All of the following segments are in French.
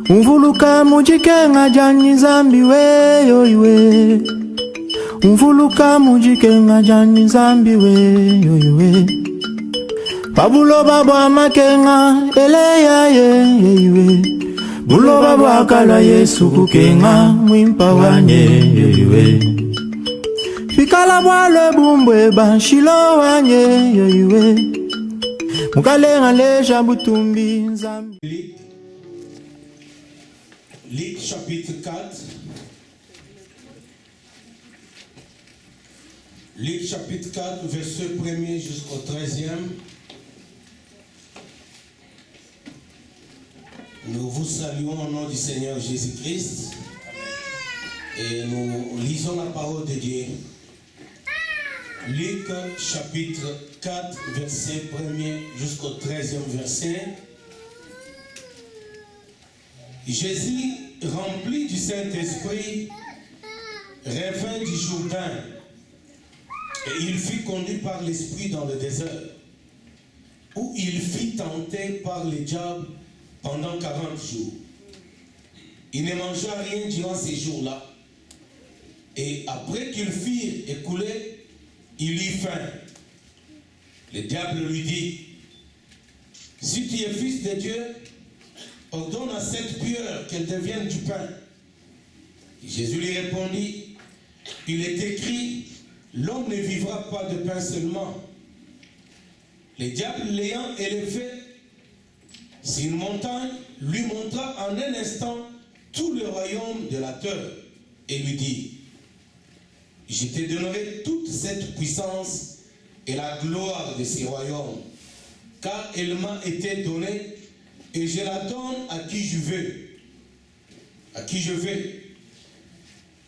Umvuluka mujikenga jani zambi we yo iwe. Umvuluka mujikenga jani zambi we yo iwe. Pabulo baba makenga eleya ye iwe. Bulo baba kala Yesu kukenga mwimpa wanye yo iwe. Fikala bwale bumbwe banshilo wanye yo iwe. Mukalenga leja butumbi nzambi. Luc chapitre 4. Luc chapitre 4, verset 1er jusqu'au 13e. Nous vous saluons au nom du Seigneur Jésus-Christ et nous lisons la parole de Dieu. Luc chapitre 4, verset 1er jusqu'au 13e verset. Jésus, rempli du Saint-Esprit, revint du Jourdain et il fut conduit par l'Esprit dans le désert, où il fut tenté par le diable pendant 40 jours. Il ne mangea rien durant ces jours-là. Et après qu'il fût écoulé, il eut faim. Le diable lui dit, « Si tu es fils de Dieu, ordonne à cette pierre qu'elle devienne du pain. » Jésus lui répondit, « Il est écrit, l'homme ne vivra pas de pain seulement. » Le diable l'ayant élevé sur une montagne, lui montra en un instant tout le royaume de la terre et lui dit, « Je te donnerai toute cette puissance et la gloire de ce royaume, car elle m'a été donnée et je la donne à qui je veux. À qui je veux.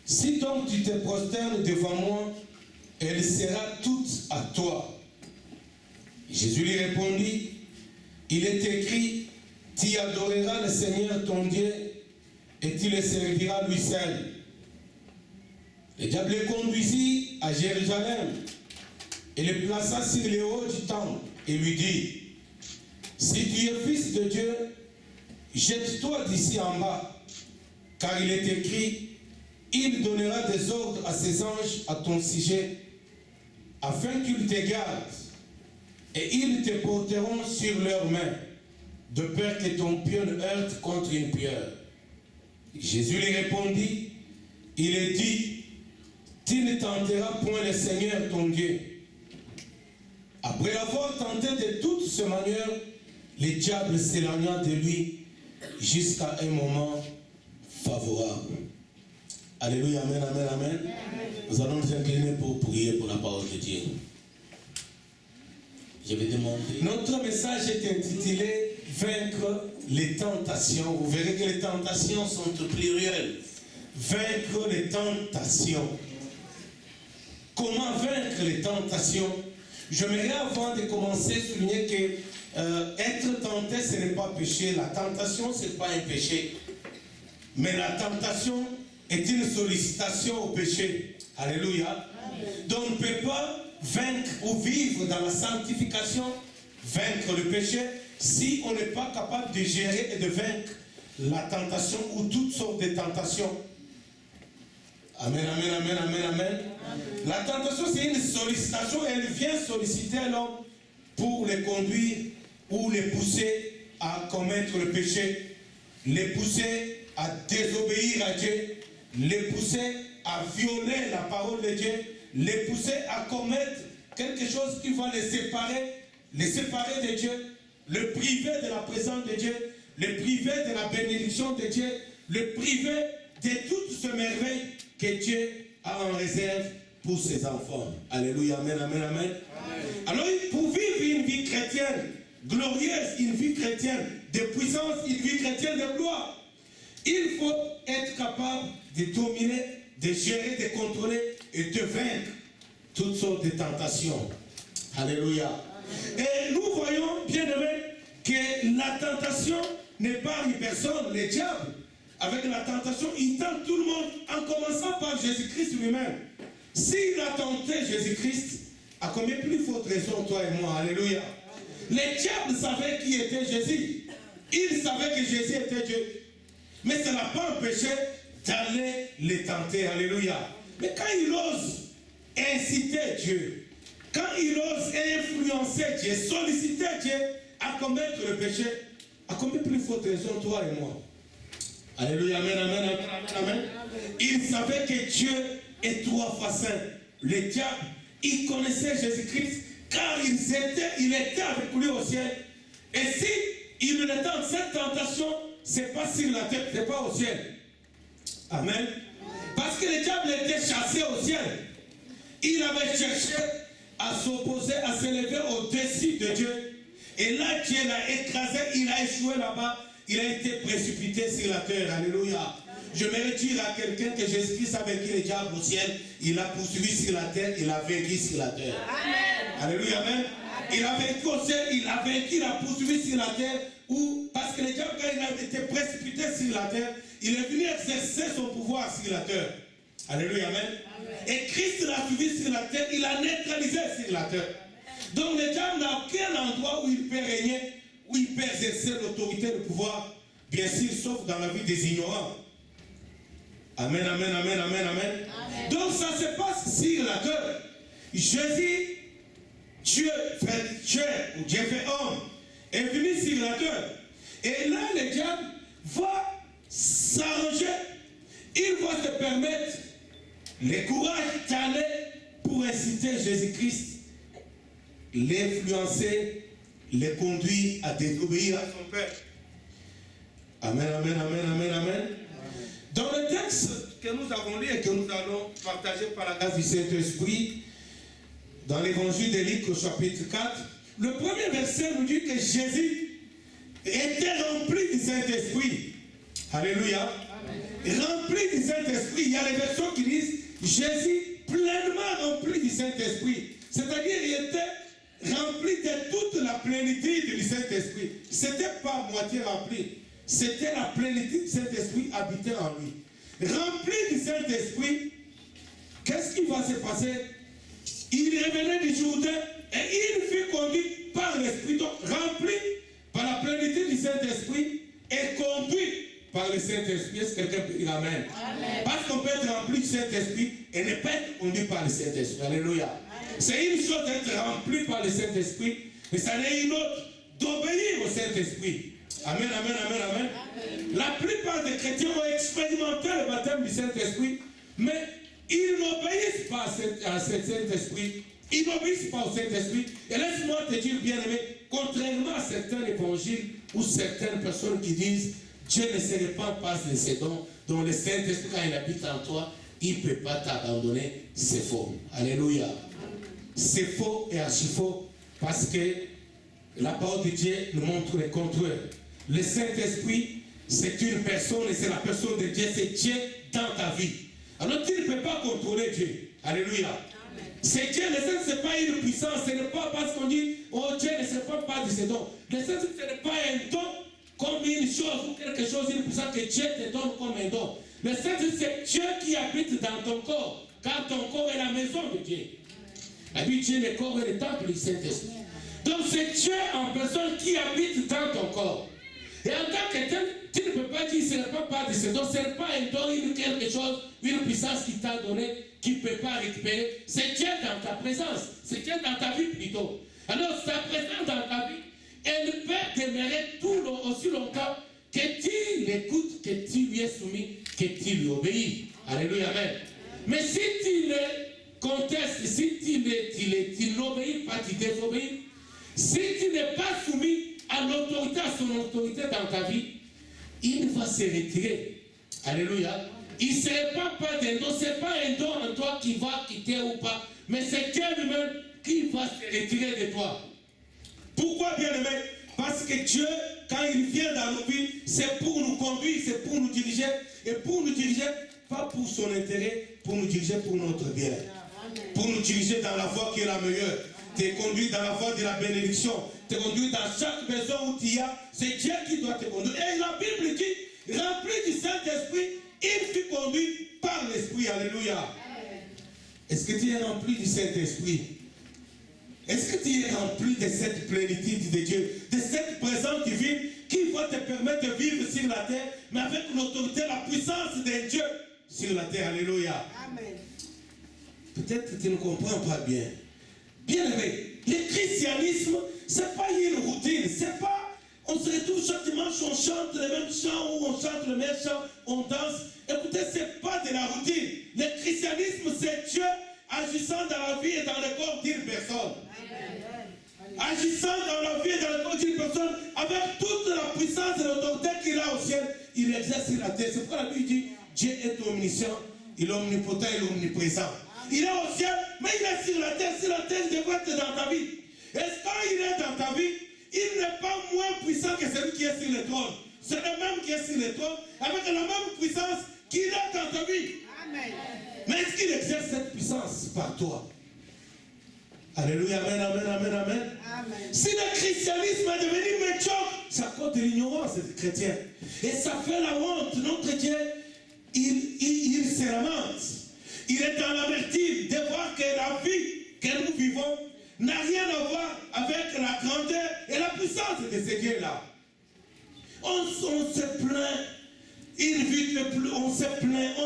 Si donc tu te prosternes devant moi, elle sera toute à toi. » Jésus lui répondit, « Il est écrit, tu adoreras le Seigneur ton Dieu et tu le serviras lui seul. » Le diable le conduisit à Jérusalem et le plaça sur le haut du temple et lui dit, « Si tu es fils de Dieu, jette-toi d'ici en bas, car il est écrit, il donnera des ordres à ses anges à ton sujet, afin qu'ils te gardent, et ils te porteront sur leurs mains, de peur que ton pied ne heurte contre une pierre. » Jésus lui répondit, il est dit, tu ne tenteras point le Seigneur ton Dieu. Après l'avoir tenté de toute cette manière, le diable s'éloigna de lui jusqu'à un moment favorable. Alléluia, amen, amen, amen. Nous allons nous incliner pour prier pour la parole de Dieu. Je vais demander. Notre message est intitulé Vaincre les tentations. Vous verrez que les tentations sont au pluriel. Vaincre les tentations. Comment vaincre les tentations? J'aimerais avant de commencer souligner que être tenté, ce n'est pas péché. La tentation, ce n'est pas un péché. Mais la tentation est une sollicitation au péché. Alléluia. Amen. Donc on ne peut pas vaincre ou vivre dans la sanctification, vaincre le péché, si on n'est pas capable de gérer et de vaincre la tentation ou toutes sortes de tentations. Amen, amen, amen, amen, amen. Amen. La tentation, c'est une sollicitation. Elle vient solliciter l'homme pour le conduire ou le pousser à commettre le péché, le pousser à désobéir à Dieu, le pousser à violer la parole de Dieu, le pousser à commettre quelque chose qui va les séparer de Dieu, le priver de la présence de Dieu, le priver de la bénédiction de Dieu, le priver de toutes ces merveilles que Dieu a en réserve pour ses enfants. Alléluia, amen, amen, amen. Amen. Alors, pour vivre une vie chrétienne glorieuse, une vie chrétienne de puissance, une vie chrétienne de gloire, il faut être capable de dominer, de gérer, de contrôler et de vaincre toutes sortes de tentations. Alléluia. Amen. Et nous voyons, bien aimés, que la tentation n'est pas une personne, le diable. Avec la tentation, il tente tout le monde, en commençant par Jésus-Christ lui-même. S'il a tenté Jésus-Christ, à combien plus forte raison, toi et moi? Alléluia. Le diable savait qui était Jésus. Il savait que Jésus était Dieu. Mais ça n'a pas empêché d'aller les tenter. Alléluia. Mais quand il ose inciter Dieu, quand il ose influencer Dieu, solliciter Dieu à commettre le péché, à combien plus forte raison toi et moi? Alléluia, amen, amen, amen, amen, amen. Il savait que Dieu est 3 fois saint. Le diable, il connaissait Jésus-Christ car il était avec lui au ciel. Et si il le tente, cette tentation, c'est pas sur la terre, c'est pas au ciel. Amen. Parce que le diable était chassé au ciel. Il avait cherché à s'opposer, à s'élever au-dessus de Dieu. Et là, Dieu l'a écrasé, il a échoué là-bas, il a été précipité sur la terre. Alléluia. Je vais dire à quelqu'un que Jésus-Christ a vaincu le diable au ciel, il a poursuivi sur la terre, il a vaincu sur la terre. Amen. Alléluia, amen. Il a vaincu au ciel, il a vaincu, il a poursuivi sur la terre, parce que le diable, quand il a été précipité sur la terre, il est venu exercer son pouvoir sur la terre. Alléluia, amen. Et Christ l'a suivi sur la terre, il l'a neutralisé sur la terre. Donc le diable n'a aucun endroit où il peut régner, où il peut exercer l'autorité, le pouvoir, bien sûr, sauf dans la vie des ignorants. Amen, amen, amen, amen, amen. Donc ça se passe sur la terre. Jésus, Dieu fait homme, est venu sur la terre. Et là, le diable va s'arranger. Il va se permettre le courage d'aller pour inciter Jésus-Christ, l'influencer, le conduire à désobéir à son Père. Amen, amen, amen, amen, amen. Dans le texte que nous avons lu et que nous allons partager par la grâce du Saint-Esprit, dans l'évangile de Luc au chapitre 4, le premier verset nous dit que Jésus était rempli du Saint-Esprit. Alléluia. Amen. Rempli du Saint-Esprit. Il y a les versions qui disent Jésus pleinement rempli du Saint-Esprit. C'est-à-dire qu'il était rempli de toute la plénitude du Saint-Esprit. Ce n'était pas moitié rempli. C'était la plénitude du Saint-Esprit habitait en lui. Rempli du Saint-Esprit, qu'est-ce qui va se passer? Il revenait du Jourdain et il fut conduit par l'Esprit, donc rempli par la plénitude du Saint-Esprit et conduit par le Saint-Esprit. Est-ce que quelqu'un peut dire Amen? Amen. Parce qu'on peut être rempli du Saint-Esprit et ne pas être conduit par le Saint-Esprit. Alléluia. C'est une chose d'être rempli par le Saint-Esprit, mais ça n'est une autre d'obéir au Saint-Esprit. Amen, amen, amen, amen. La plupart des chrétiens ont expérimenté le baptême du Saint-Esprit, mais ils n'obéissent pas à ce Saint-Esprit. Ils n'obéissent pas au Saint-Esprit. Et laisse-moi te dire, bien-aimé, contrairement à certains évangiles ou certaines personnes qui disent Dieu ne se répand pas de ses dons, dont le Saint-Esprit, quand il habite en toi, il ne peut pas t'abandonner. C'est faux. Alléluia. C'est faux et archi faux parce que la parole de Dieu nous montre le contraire. Le Saint-Esprit, c'est une personne et c'est la personne de Dieu, c'est Dieu dans ta vie. Alors tu ne peux pas contrôler Dieu. Alléluia. C'est Dieu, le Saint-Esprit, ce n'est pas une puissance, ce n'est pas parce qu'on dit, oh Dieu ne se répand pas de ses dons. Le Saint-Esprit, ce n'est pas un don comme une chose ou quelque chose, une puissance que Dieu te donne comme un don. Le Saint-Esprit, c'est Dieu qui habite dans ton corps, car ton corps est la maison de Dieu. La Bible dit, le corps est le temple du Saint-Esprit. Donc c'est Dieu en personne qui habite dans ton corps. Et en tant que tel, tu ne peux pas dire ce n'est pas de ce don, ce n'est pas un don, quelque chose, une puissance qui t'a donné, qui ne peut pas récupérer. C'est Dieu dans ta présence, c'est Dieu dans ta vie plutôt. Alors sa présence dans ta vie, elle peut demeurer aussi longtemps que tu l'écoutes, que tu lui es soumis, que tu lui obéis. Alléluia, amen. Mais si tu le contestes, si tu n'obéis pas, tu désobéis, si tu n'es pas soumis à l'autorité, à son autorité dans ta vie, il va se retirer. Alléluia. Il ne se répand pas d'un don. Ce n'est pas un don en toi qui va quitter ou pas, mais c'est Dieu lui-même qui va se retirer de toi. Pourquoi, bien aimé? Parce que Dieu, quand il vient dans nos vies, c'est pour nous conduire, c'est pour nous diriger. Et pour nous diriger, pas pour son intérêt, pour nous diriger pour notre bien. Pour nous diriger dans la voie qui est la meilleure. Te conduire dans la voie de la bénédiction. Te conduire dans chaque maison où tu y as. C'est Dieu qui doit te conduire. Et la Bible dit, rempli du Saint-Esprit, il fut conduit par l'Esprit. Alléluia. Est-ce que tu es rempli du Saint-Esprit? Est-ce que tu es rempli de cette plénitude de Dieu, de cette présence divine qui va te permettre de vivre sur la terre, mais avec l'autorité, la puissance de Dieu sur la terre. Alléluia. Amen. Peut-être que tu ne comprends pas bien. Bien aimé, le christianisme, ce n'est pas une routine. C'est pas, on se retrouve chaque dimanche, on chante les mêmes chants, ou on chante les mêmes chants, on danse. Écoutez, ce n'est pas de la routine. Le christianisme, c'est Dieu agissant dans la vie et dans le corps d'une personne. Agissant dans la vie et dans le corps d'une personne, avec toute la puissance et l'autorité qu'il a au ciel, il exerce sur la terre. C'est pourquoi la Bible dit, Dieu est omniscient, il est omnipotent, il est omniprésent. Il est au ciel, mais il est sur la terre. Sur la terre, il devrait être dans ta vie. Est-ce quand il est dans ta vie, il n'est pas moins puissant que celui qui est sur le trône. C'est le même qui est sur le trône, avec la même puissance qu'il est dans ta vie. Amen. Mais est-ce qu'il exerce cette puissance par toi? Alléluia, amen, amen, amen, amen. Amen. Si le christianisme est devenu médiocre, c'est à cause de l'ignorance des chrétiens. Et ça fait la honte. Notre Dieu, il se lamente. Il est dans l'amertume de voir que la vie que nous vivons n'a rien à voir avec la grandeur et la puissance de ce Dieu-là. On se plaint, il vit le plus, on se plaint,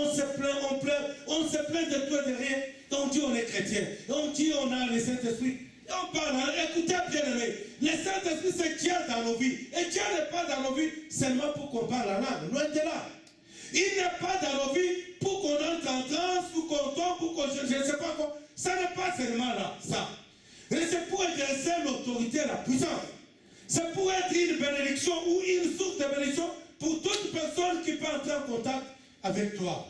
on pleure, on se plaint de tout et de rien. On dit on est chrétien, on dit on a le Saint-Esprit. Et on parle, écoutez bien aimé, le Saint-Esprit c'est Dieu dans nos vies. Et Dieu n'est pas dans nos vies seulement pour qu'on parle la langue, loin de là. Il n'est pas dans nos vies pour qu'on entre en transe, pour qu'on tombe, pour qu'on je ne sais pas quoi. Ça n'est pas seulement là, ça. Et c'est pour exercer l'autorité, la puissance. C'est pour être une bénédiction ou une source de bénédiction pour toute personne qui peut entrer en contact avec toi.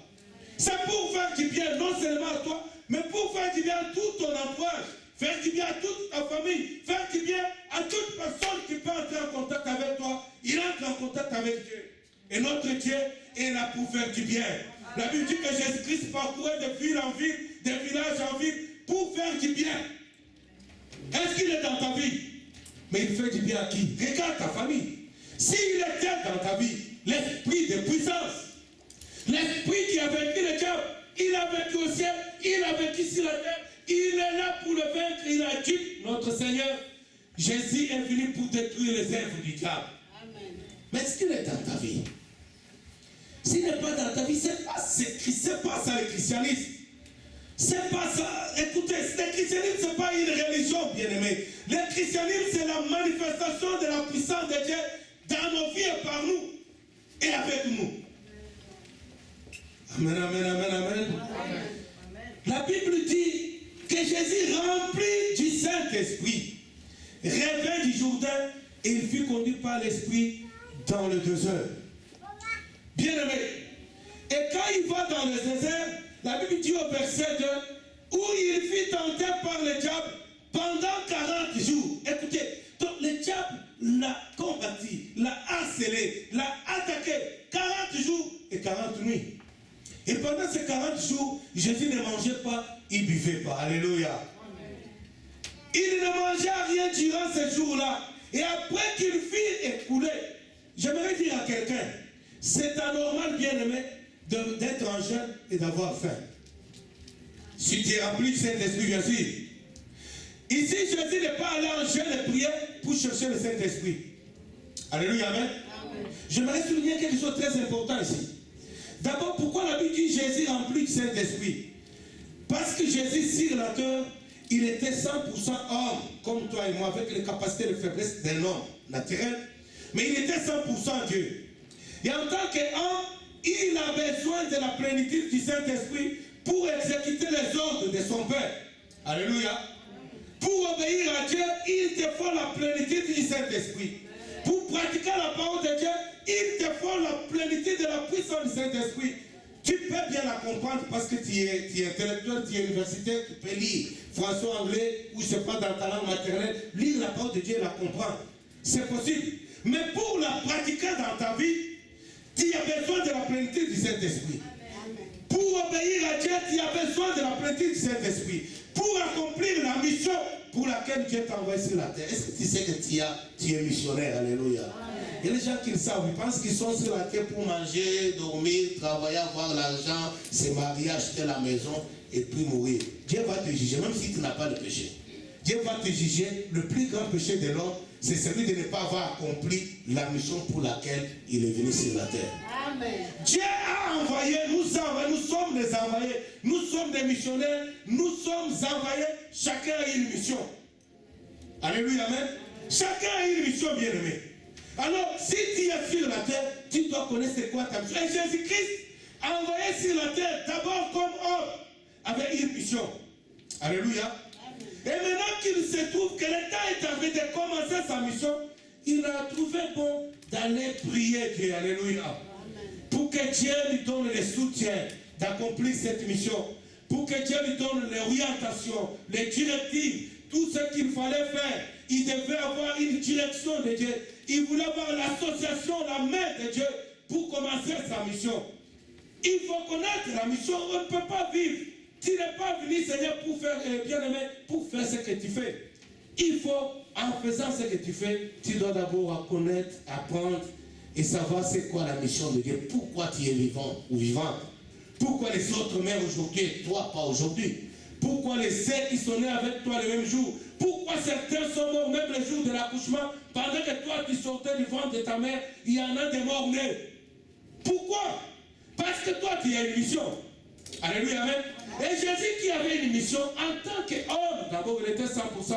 C'est pour faire du bien, non seulement à toi, mais pour faire du bien à tout ton entourage, faire du bien à toute ta famille, faire du bien à toute personne qui peut entrer en contact avec toi. Il entre en contact avec Dieu. Et notre Dieu est là pour faire du bien. La Bible dit que Jésus-Christ parcourait de ville en ville, de village en ville, pour faire du bien. Est-ce qu'il est dans ta vie? Mais il fait du bien à qui? Regarde ta famille. S'il était dans ta vie, l'esprit de puissance, l'esprit qui a vaincu le diable, il a vaincu au ciel, il a vaincu sur la terre, il est là pour le vaincre. Il a dit, notre Seigneur, Jésus est venu pour détruire les œuvres du diable. Amen. Mais est-ce qu'il est dans ta vie? S'il n'est pas dans ta vie, c'est pas ça le christianisme. C'est pas ça. Écoutez, le christianisme, c'est pas une religion, bien-aimé. Le christianisme, c'est la manifestation de la puissance de Dieu dans nos vies et par nous et avec nous. Amen, amen, amen, amen. Amen. La Bible dit que Jésus rempli du Saint-Esprit, revint du Jourdain et il fut conduit par l'Esprit dans le désert. Bien-aimé, et quand il va dans le désert, la Bible dit au verset 2, où il fut tenté par le diable pendant 40 jours. Écoutez, donc le diable l'a combattu, l'a harcelé, l'a attaqué 40 jours et 40 nuits. Et pendant ces 40 jours, Jésus ne mangeait pas, il ne buvait pas. Alléluia. Amen. Il ne mangeait rien durant ces jours-là. Et après qu'il fut écoulé, j'aimerais dire à quelqu'un, c'est anormal, bien-aimé, d'être en jeûne et d'avoir faim. Si tu es rempli du Saint-Esprit, bien sûr. Ici, Jésus n'est pas allé en jeûne et prier pour chercher le Saint-Esprit. Alléluia, amen. Amen. J'aimerais souligner quelque chose de très important ici. D'abord, pourquoi la Bible dit Jésus rempli du Saint-Esprit? Parce que Jésus, sur la terre, il était 100% homme, comme toi et moi, avec les capacités de faiblesse d'un homme naturel. Mais il était 100% Dieu. Et en tant qu'homme, il a besoin de la plénitude du Saint-Esprit pour exécuter les ordres de son Père. Alléluia. Pour obéir à Dieu, il te faut la plénitude du Saint-Esprit. Pour pratiquer la parole de Dieu, il te faut la plénitude de la puissance du Saint-Esprit. Tu peux bien la comprendre parce que tu es intellectuel, tu es universitaire, tu peux lire français, anglais, ou je ne sais pas, dans ta langue maternelle. Lire la parole de Dieu et la comprendre. C'est possible. Mais pour la pratiquer dans ta vie, tu as besoin de la plénitude du Saint-Esprit. Pour obéir à Dieu, tu as besoin de la plénitude du Saint-Esprit. Pour accomplir la mission pour laquelle Dieu t'a envoyé sur la terre. Est-ce que tu sais que tu es missionnaire? Alléluia. Il y a des gens qui le savent. Ils pensent qu'ils sont sur la terre pour manger, dormir, travailler, avoir l'argent, se marier, acheter la maison et puis mourir. Dieu va te juger, même si tu n'as pas de péché. Dieu va te juger. Le plus grand péché de l'homme, c'est celui de ne pas avoir accompli la mission pour laquelle il est venu sur la terre. Amen. Dieu a envoyé, nous sommes des envoyés, nous sommes des missionnaires, nous sommes envoyés, chacun a une mission. Alléluia, amen. Chacun a une mission, bien-aimé. Alors, si tu es sur la terre, tu dois connaître c'est quoi ta mission. Et Jésus-Christ a envoyé sur la terre, d'abord comme homme, avec une mission. Alléluia. Et maintenant qu'il se trouve que le temps est arrivé de commencer sa mission, il a trouvé bon d'aller prier Dieu. Alléluia. Pour que Dieu lui donne le soutien d'accomplir cette mission. Pour que Dieu lui donne l'orientation, les directives, tout ce qu'il fallait faire. Il devait avoir une direction de Dieu. Il voulait avoir l'association, la main de Dieu pour commencer sa mission. Il faut connaître la mission. On ne peut pas vivre. Tu n'es pas venu, Seigneur, pour faire, bien-aimé, pour faire ce que tu fais. Il faut, en faisant ce que tu fais, tu dois d'abord connaître, apprendre et savoir c'est quoi la mission de Dieu. Pourquoi tu es vivant ou vivante. Pourquoi les autres meurent aujourd'hui et toi pas aujourd'hui. Pourquoi les saints qui sont nés avec toi le même jour. Pourquoi certains sont morts même le jour de l'accouchement. Pendant que toi tu sortais du ventre de ta mère, il y en a des morts nés. Pourquoi? Parce que toi tu as une mission. Alléluia, amen. Et Jésus qui avait une mission, en tant qu'homme, d'abord il était 100%,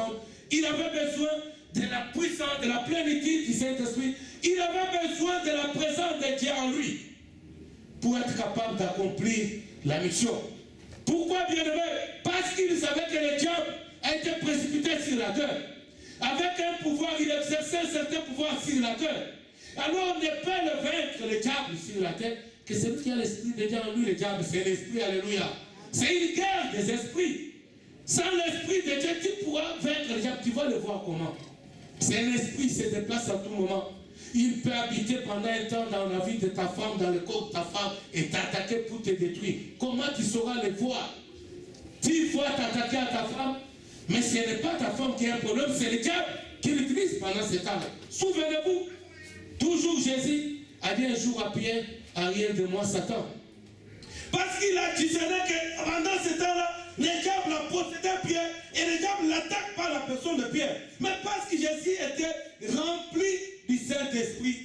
il avait besoin de la puissance, de la plénitude du Saint-Esprit. Il avait besoin de la présence de Dieu en lui pour être capable d'accomplir la mission. Pourquoi, bien-aimé? Parce qu'il savait que le diable a été précipité sur la terre. Avec un pouvoir, il exerçait un certain pouvoir sur la terre. Alors on ne peut le vaincre, le diable, sur la terre, que celui qui a l'esprit de Dieu en lui, le diable, c'est l'esprit, alléluia. C'est une guerre des esprits. Sans l'esprit de Dieu, tu pourras vaincre le diable. Tu vas le voir comment. C'est un esprit, il se déplace à tout moment. Il peut habiter pendant un temps dans la vie de ta femme, dans le corps de ta femme, et t'attaquer pour te détruire. Comment tu sauras le voir? Tu vas t'attaquer à ta femme, mais ce n'est pas ta femme qui a un problème, c'est le diable qui l'utilise pendant ce temps-là. Souvenez-vous, toujours Jésus a dit un jour à Pierre, arrière de moi Satan. Parce qu'il a discerné que pendant ce temps-là, le diable a possédé Pierre et le diable n'attaque pas la personne de Pierre. Mais parce que Jésus était rempli du Saint-Esprit,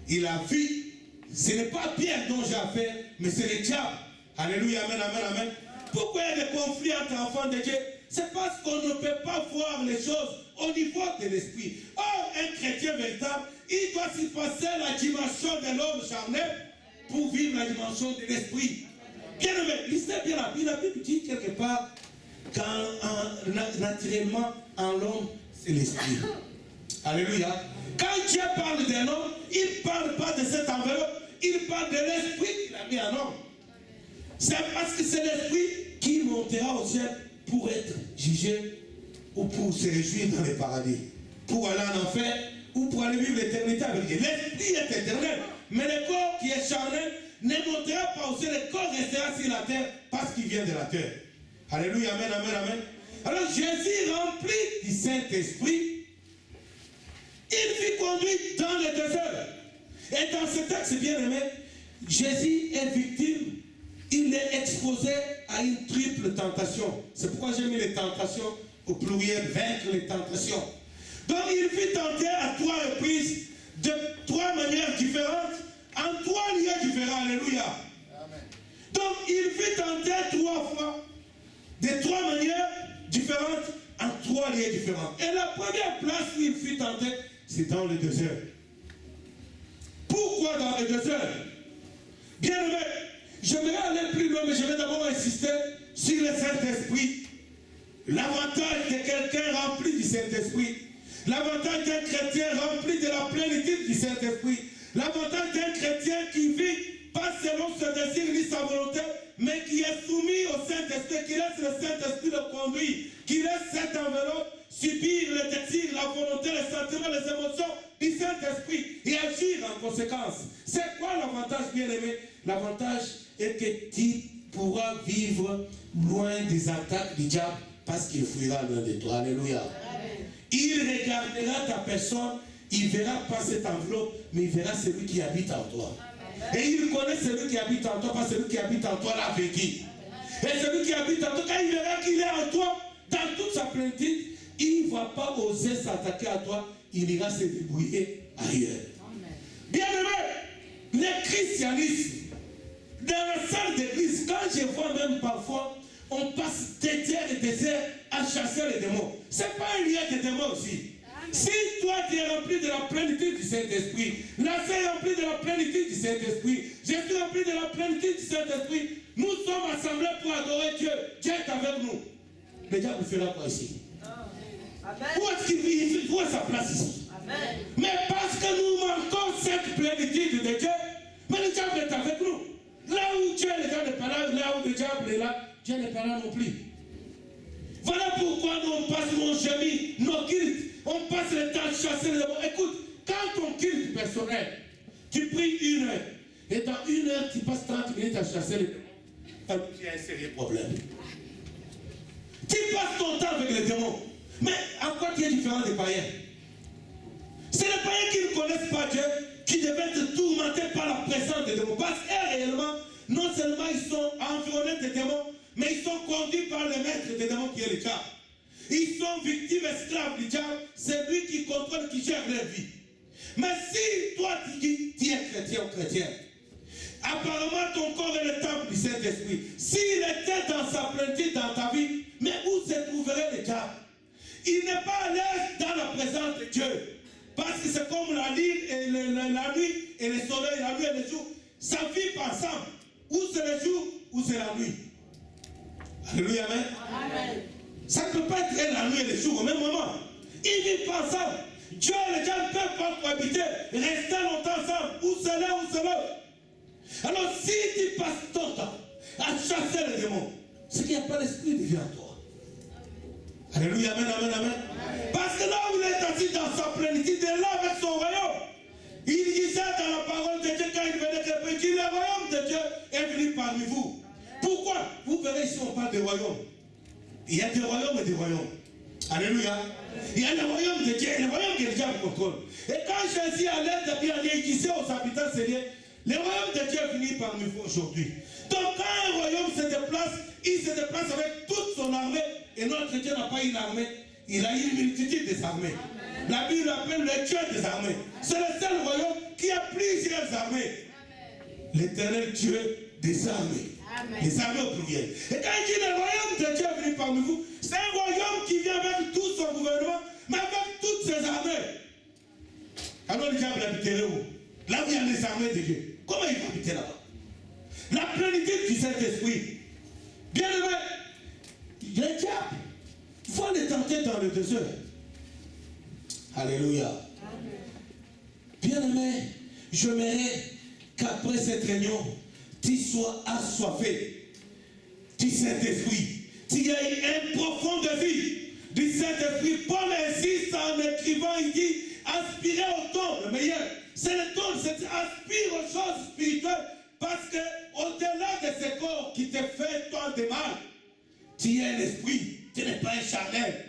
il a vu, ce n'est pas Pierre dont j'ai affaire, mais c'est le diable. Alléluia, amen, amen, amen. Pourquoi il y a des conflits entre enfants de Dieu? C'est parce qu'on ne peut pas voir les choses au niveau de l'esprit. Or, un chrétien véritable, il doit s'y passer la dimension de l'homme charnel pour vivre la dimension de l'esprit. Bien aimé, lisez bien la Bible. La Bible dit quelque part naturellement en l'homme, c'est l'esprit. Alléluia. Quand Dieu parle d'un homme, il ne parle pas de cette enveloppe, il parle de l'esprit qu'il a mis en homme. C'est parce que c'est l'esprit qui montera au ciel pour être jugé ou pour se réjouir dans les paradis, pour aller en enfer ou pour aller vivre l'éternité avec Dieu. L'esprit est éternel, mais le corps qui est charnel ne montera pas au ciel, le corps restera sur la terre parce qu'il vient de la terre. Alléluia, amen, amen, amen. Alors Jésus rempli du Saint-Esprit, il fut conduit dans le désert. Et dans ce texte bien aimé, Jésus est victime, il est exposé à une triple tentation. C'est pourquoi j'ai mis les tentations au pluriel, vaincre les tentations. Donc il fut tenté à 3 reprises, de 3 manières différentes, en 3 lieux différents. Alléluia. Amen. Donc il fut tenté 3 fois, de 3 manières différentes, en 3 lieux différents. Et la première place où il fut tenté, c'est dans le désert. Pourquoi dans le désert? Bien aimé, j'aimerais aller plus loin, mais je vais d'abord insister sur le Saint-Esprit. L'avantage de quelqu'un rempli du Saint-Esprit. L'avantage d'un chrétien rempli de la plénitude du Saint-Esprit. L'avantage d'un chrétien qui vit pas selon ses désirs ni sa volonté, mais qui est soumis au Saint-Esprit, qui laisse le Saint-Esprit le conduire, qui laisse cette enveloppe subir les désirs, la volonté, les sentiments, les émotions du Saint-Esprit et agir en conséquence. C'est quoi l'avantage, bien-aimé? L'avantage est que tu pourras vivre loin des attaques du diable parce qu'il fuira loin de toi. Alléluia. Amen. Il regardera ta personne, il ne verra pas cette enveloppe, mais il verra celui qui habite en toi. Amen. Et il connaît celui qui habite en toi, parce que celui qui habite en toi l'a vécu. Et celui qui habite en toi, quand il verra qu'il est en toi, dans toute sa plénitude, il ne va pas oser s'attaquer à toi, il ira se débrouiller ailleurs. Bien aimé, les christianistes, dans la salle d'église, quand je vois même parfois, on passe des heures et des heures à chasser les démons. Ce n'est pas un lien de démons aussi. Si toi tu es rempli de la plénitude du Saint-Esprit, la fée est remplie de la plénitude du Saint-Esprit, je suis rempli de la plénitude du Saint-Esprit, nous sommes assemblés pour adorer Dieu. Dieu est avec nous. Le diable fera quoi ici? Où est-ce qu'il vit? Où est sa place ici? Amen. Mais parce que nous manquons cette plénitude de Dieu, mais le diable est avec nous. Là où Dieu n'est pas là, là où le diable est là, Dieu n'est pas là non plus. Voilà pourquoi nous on passe nos gémis, nos cultes, on passe le temps à chasser les démons. Écoute, quand ton culte personnel, tu pries 1 heure, et dans 1 heure, tu passes 30 minutes à chasser les démons, alors tu as un sérieux problème. Tu passes ton temps avec les démons, mais en quoi tu es différent des païens? C'est les païens qui ne connaissent pas Dieu qui devaient être tourmentés par la présence des démons. Parce que réellement, non seulement ils sont environnés des démons, mais ils sont conduits par le maître des démons qui est le diable. Ils sont victimes, esclaves du diable. C'est lui qui contrôle, qui gère leur vie. Mais si toi tu dis, tu es chrétien ou chrétien, apparemment ton corps est le temple du Saint-Esprit. S'il était dans sa plénitude dans ta vie, mais où se trouverait le diable? Il n'est pas à l'aise dans la présence de Dieu. Parce que c'est comme la nuit et la nuit et le soleil, la nuit et le jour. Ça vit ensemble. Ou c'est le jour, ou c'est la nuit. Alléluia, amen. Amen. Ça ne peut pas être la nuit et le jour au même moment. Ils vivent ensemble. Dieu et le diable ne peuvent pas cohabiter, rester longtemps ensemble. Ou c'est l'un, ou c'est l'autre. Alors si tu passes ton temps à chasser les démons, c'est qu'il n'y a pas l'esprit de Dieu en toi. Alléluia, amen, amen, amen. Parce que là où il est assis dans sa plénitude, il est là avec son royaume. Il disait dans la parole de Dieu quand il venait de dire, le royaume de Dieu est venu parmi vous. Pourquoi? Vous verrez ici on parle de royaume. Il y a des royaumes et des royaumes. Alléluia. Il y a le royaume de Dieu et le royaume que le diable contrôle. Et quand Jésus allait de bien, il disait aux habitants, c'est bien, le royaume de Dieu est venu parmi vous aujourd'hui. Donc quand un royaume se déplace, il se déplace avec toute son armée. Et notre Dieu n'a pas une armée, il a une multitude des armées. Amen. La Bible appelle le Dieu des armées. C'est le seul royaume qui a plusieurs armées. L'éternel Dieu des armées. Amen. Les armées au pluriel. Et quand il dit le royaume de Dieu est venu parmi vous, c'est un royaume qui vient avec tout son gouvernement, mais avec toutes ses armées. Alors le diable habiterait où? Là où il y a les armées de Dieu. Comment il va habiter là-bas? La plénitude du Saint-Esprit. Bien aimé, le diable, il faut les tenter dans le désert. Alléluia. Amen. Bien aimé, j'aimerais qu'après cette réunion, tu sois assoiffé du Saint-Esprit. Tu aies un profond désir du Saint-Esprit. Paul insiste en écrivant, il dit, aspirez au don, le meilleur. C'est le don, c'est aspire aux choses spirituelles. Parce que au-delà de ce corps qui te fait tant de mal, tu es un esprit, tu n'es pas un charnel.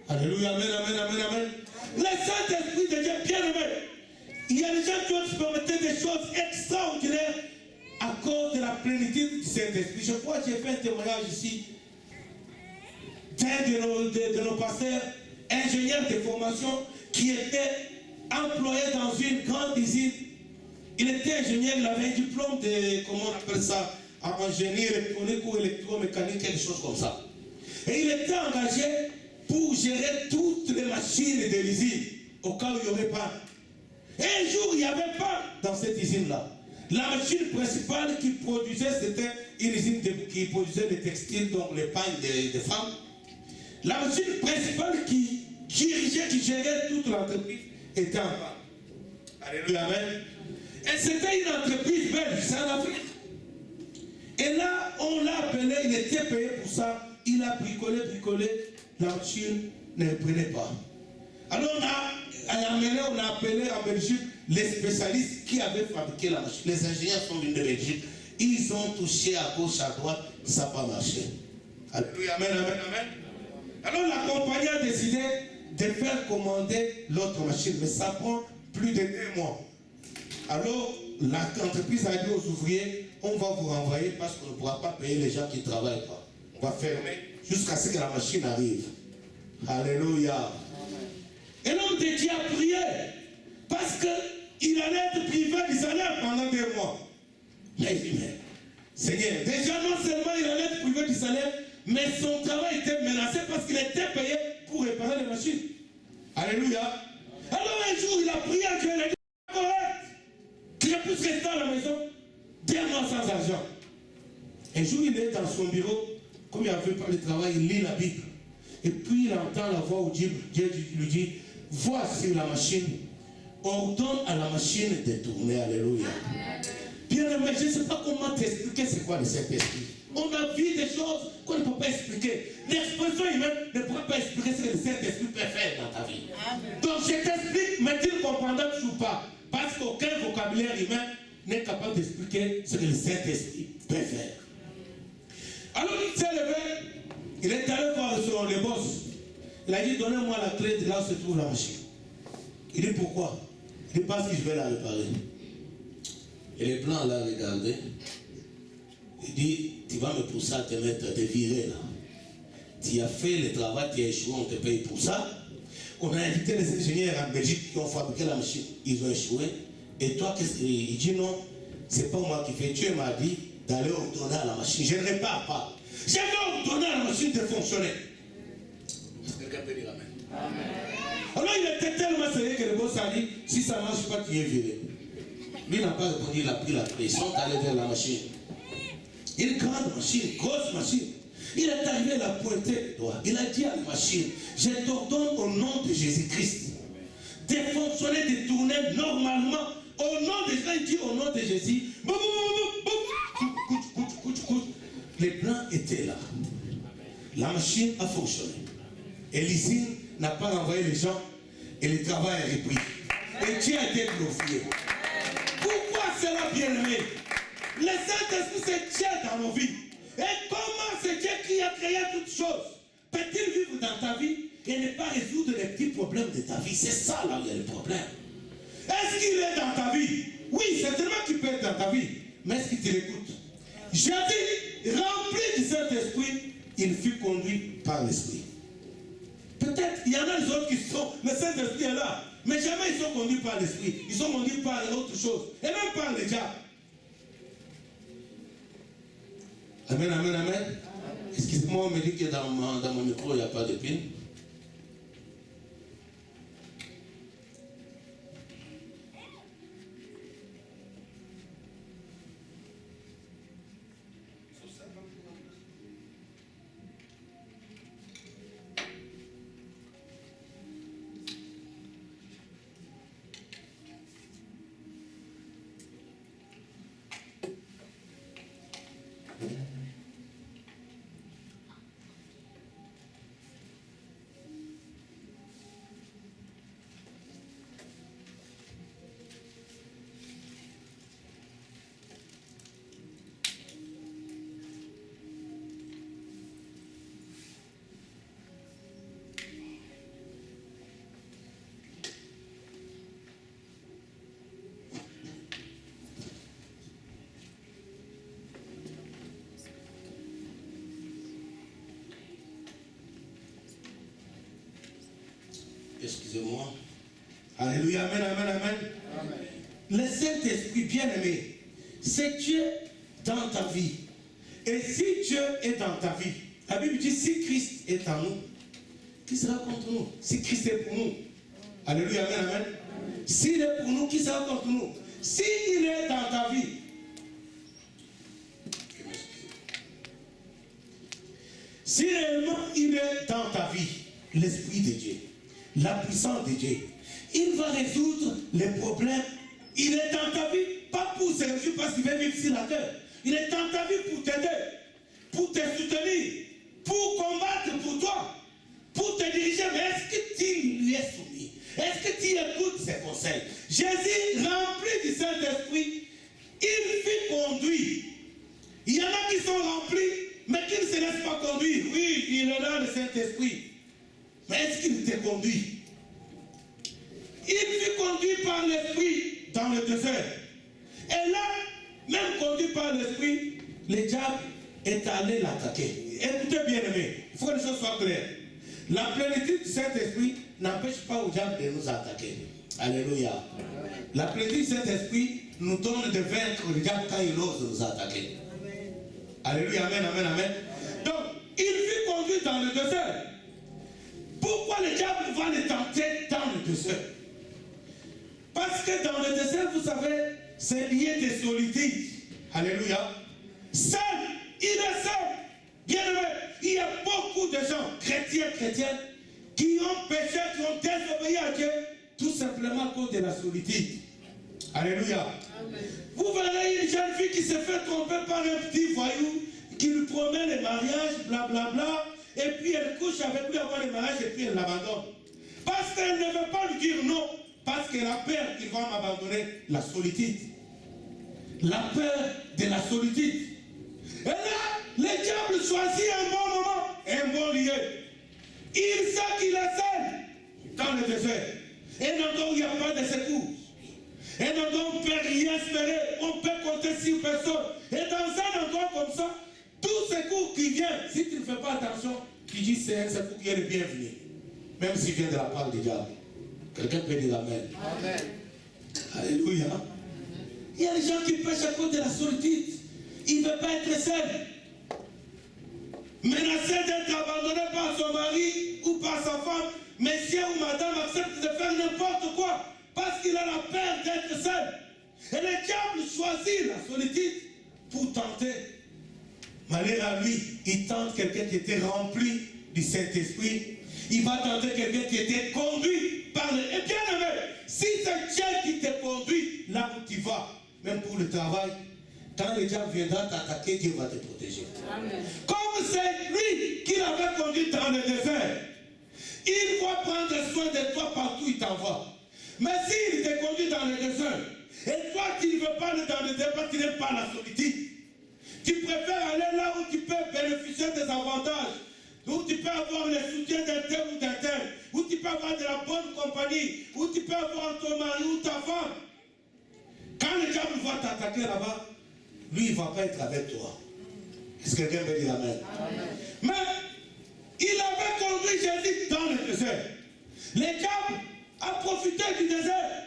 Alléluia, amen, amen, amen, amen. Le Saint-Esprit de Dieu, bien aimé. Il y a des gens qui ont expérimenté des choses extraordinaires à cause de la plénitude du Saint-Esprit. Je crois que j'ai fait un témoignage ici d'un de nos pasteurs, ingénieur de formation, qui était employé dans une grande usine. Il était ingénieur, il avait un diplôme de, comment on appelle ça, en génie électronique ou électromécanique, quelque chose comme ça. Et il était engagé pour gérer toutes les machines de l'usine, au cas où il n'y aurait pas. Et un jour, il n'y avait pas dans cette usine-là. La machine principale qui produisait, c'était une usine qui produisait des textiles, donc les pagnes des femmes. La machine principale qui dirigeait, qui gérait toute l'entreprise, était en panne. Alléluia, amen. Et c'était une entreprise belge, c'est en Afrique. Et là, on l'a appelé, il était payé pour ça. Il a bricolé, la machine ne prenait pas. Alors on a appelé en Belgique les spécialistes qui avaient fabriqué la machine. Les ingénieurs sont venus de Belgique. Ils ont touché à gauche, à droite, ça n'a pas marché. Alléluia, amen, amen, amen. Alors la compagnie a décidé de faire commander l'autre machine, mais ça prend plus de 2 mois. Alors l'entreprise a dit aux ouvriers, on va vous renvoyer parce qu'on ne pourra pas payer les gens qui ne travaillent pas. On va fermer jusqu'à ce que la machine arrive. Alléluia. Et l'homme de Dieu a prié parce qu'il allait être privé du salaire pendant 2 mois. Mais il dit, mais Seigneur, déjà non seulement il allait être privé du salaire, mais son travail était menacé parce qu'il était payé pour réparer les machines. Alléluia. Alors un jour, il a prié à Dieu, il a dit, correct, que je puisse rester à la maison 2 mois sans argent. Un jour, il est dans son bureau, comme il avait pas le travail, il lit la Bible. Et puis il entend la voix où Dieu lui dit, vois sur la machine, ordonne à la machine de tourner. Alléluia. Bien aimé, je ne sais pas comment t'expliquer c'est quoi le Saint-Esprit. On a vu des choses qu'on ne peut pas expliquer. L'expression humaine ne pourra pas expliquer ce que le Saint-Esprit peut faire dans ta vie. Donc je t'explique, mais tu ne comprendras toujours pas. Parce qu'aucun vocabulaire humain n'est capable d'expliquer ce que le Saint-Esprit peut faire. Alors il s'est levé, il est allé voir le boss. Il a dit, donnez-moi la clé de là où se trouve la machine. Il dit, pourquoi? Il dit, parce que je vais la réparer. Et le blanc l'a regardé. Il dit, tu vas me pousser à te mettre, à te virer là. Tu as fait le travail, tu as échoué, on te paye pour ça. On a invité les ingénieurs en Belgique qui ont fabriqué la machine, ils ont échoué. Et toi, il dit non, c'est pas moi qui fais. Dieu m'a dit d'aller ordonner à la machine. Je ne répare pas. Je vais ordonner à la machine de fonctionner. Quelqu'un peut dire amen. Amen. Alors il était tellement sérieux que le boss a dit, si ça ne marche pas, tu es viré. Lui n'a pas répondu, il a pris la clé. Ils sont allés vers la machine. Une grande machine, grosse machine. Il est arrivé à la pointer le doigt. Il a dit à la machine, je t'ordonne au nom de Jésus-Christ de fonctionner, de tourner normalement. Au nom de Jésus, il dit au nom de Jésus. Les blancs étaient là. La machine a fonctionné. Et l'usine n'a pas renvoyé les gens et le travail a repris. Et Dieu a été glorifié. Pourquoi cela, bien-aimé? Le Saint-Esprit, c'est Dieu dans nos vies. Et comment c'est Dieu qui a créé toutes choses? Peut-il vivre dans ta vie et ne pas résoudre les petits problèmes de ta vie? C'est ça là où il y a le problème. Est-ce qu'il est dans ta vie? Oui, certainement qu'il peut être dans ta vie. Mais est-ce qu'il te l'écoute? Jésus, rempli du Saint-Esprit, il fut conduit par l'Esprit. Peut-être il y en a les autres qui sont, le Saint-Esprit est là, mais jamais ils sont conduits par l'Esprit. Ils sont conduits par autre chose, et même par le diable. Amen, amen, amen. Excusez-moi, on me dit que dans mon micro, il n'y a pas de pile. Excusez-moi. Alléluia, amen, amen, amen. Amen. Le Saint-Esprit bien-aimé, c'est Dieu dans ta vie. Et si Dieu est dans ta vie, la Bible dit, si Christ est en nous, qui sera contre nous? Si Christ est pour nous. Alléluia, amen, amen. S'il est pour nous, qui sera contre nous? S'il est dans ta vie, si réellement il est dans ta vie, l'Esprit de Dieu, la puissance de Dieu, il va résoudre les problèmes. Il est dans ta vie, pas pour se résoudre parce qu'il veut vivre sur la terre. Il est dans ta vie pour t'aider, pour te soutenir, pour combattre pour toi, pour te diriger. Mais est-ce que tu lui es soumis? Est-ce que tu écoutes ses conseils? Jésus, rempli du Saint-Esprit, il fut conduit. Il y en a qui sont remplis, mais qui ne se laissent pas conduire. Oui, il est là, le Saint-Esprit. Mais est-ce qu'il te conduit? Il fut conduit par l'Esprit dans le désert. Et là, même conduit par l'Esprit, le diable est allé l'attaquer. Écoutez bien aimé, il faut que les choses soient claires. La plénitude du Saint-Esprit n'empêche pas aux diables de nous attaquer. Alléluia. La plénitude du Saint-Esprit nous donne de vaincre le diable quand il ose nous attaquer. Alléluia, amen, amen, amen. Donc, il fut conduit dans le désert. Pourquoi le diable va le tenter dans le désert? Parce que dans le désert, vous savez, c'est lié des solitudes. Alléluia. Seul, il est seul. Bien aimé, il y a beaucoup de gens, chrétiennes, qui ont péché, qui ont désobéi à Dieu, tout simplement à cause de la solitude. Alléluia. Amen. Vous verrez une jeune fille qui se fait tromper par un petit voyou, qui lui promet le mariage, blablabla, et puis elle couche avec lui avant le mariage, et puis elle l'abandonne. Parce qu'elle ne veut pas lui dire non, parce qu'elle a peur qu'il va m'abandonner, la solitude. La peur de la solitude. Et là, le diable choisit un bon moment, un bon lieu. Il sait qu'il est seul dans le désert. Et non, il n'y a pas de secours. Et non, on ne peut rien espérer. On peut compter sur personne. Et dans un endroit comme ça, tout secours qui vient, si tu ne fais pas attention, tu dis c'est un secours qui est le bienvenu. Même s'il vient de la part du diable. Quelqu'un peut dire amen. Amen. Alléluia. Il y a des gens qui pêchent à cause de la solitude. Il ne veut pas être seul. Menacé d'être abandonné par son mari ou par sa femme, monsieur ou madame accepte de faire n'importe quoi parce qu'il a la peur d'être seul. Et le diable choisit la solitude pour tenter. Malgré à lui, il tente quelqu'un qui était rempli du Saint-Esprit. Il va tenter quelqu'un qui était conduit par le... Et bien aimé, si c'est Dieu qui te conduit là où tu vas, même pour le travail, quand le diable viendra t'attaquer, Dieu va te protéger. Amen. Comme c'est lui qui l'avait conduit dans le désert, il va prendre soin de toi partout où il t'envoie. Mais s'il te conduit dans le désert, et toi tu ne veux pas aller dans le désert, tu n'aimes pas la solitude, tu préfères aller là où tu peux bénéficier des avantages, où tu peux avoir le soutien d'un tel ou d'un tel, où tu peux avoir de la bonne compagnie, où tu peux avoir ton mari ou ta femme. Quand le diable va t'attaquer là-bas, lui, il ne va pas être avec toi. Est-ce que quelqu'un veut dire amen? Amen? Mais il avait conduit Jésus dans le désert. Le diable a profité du désert.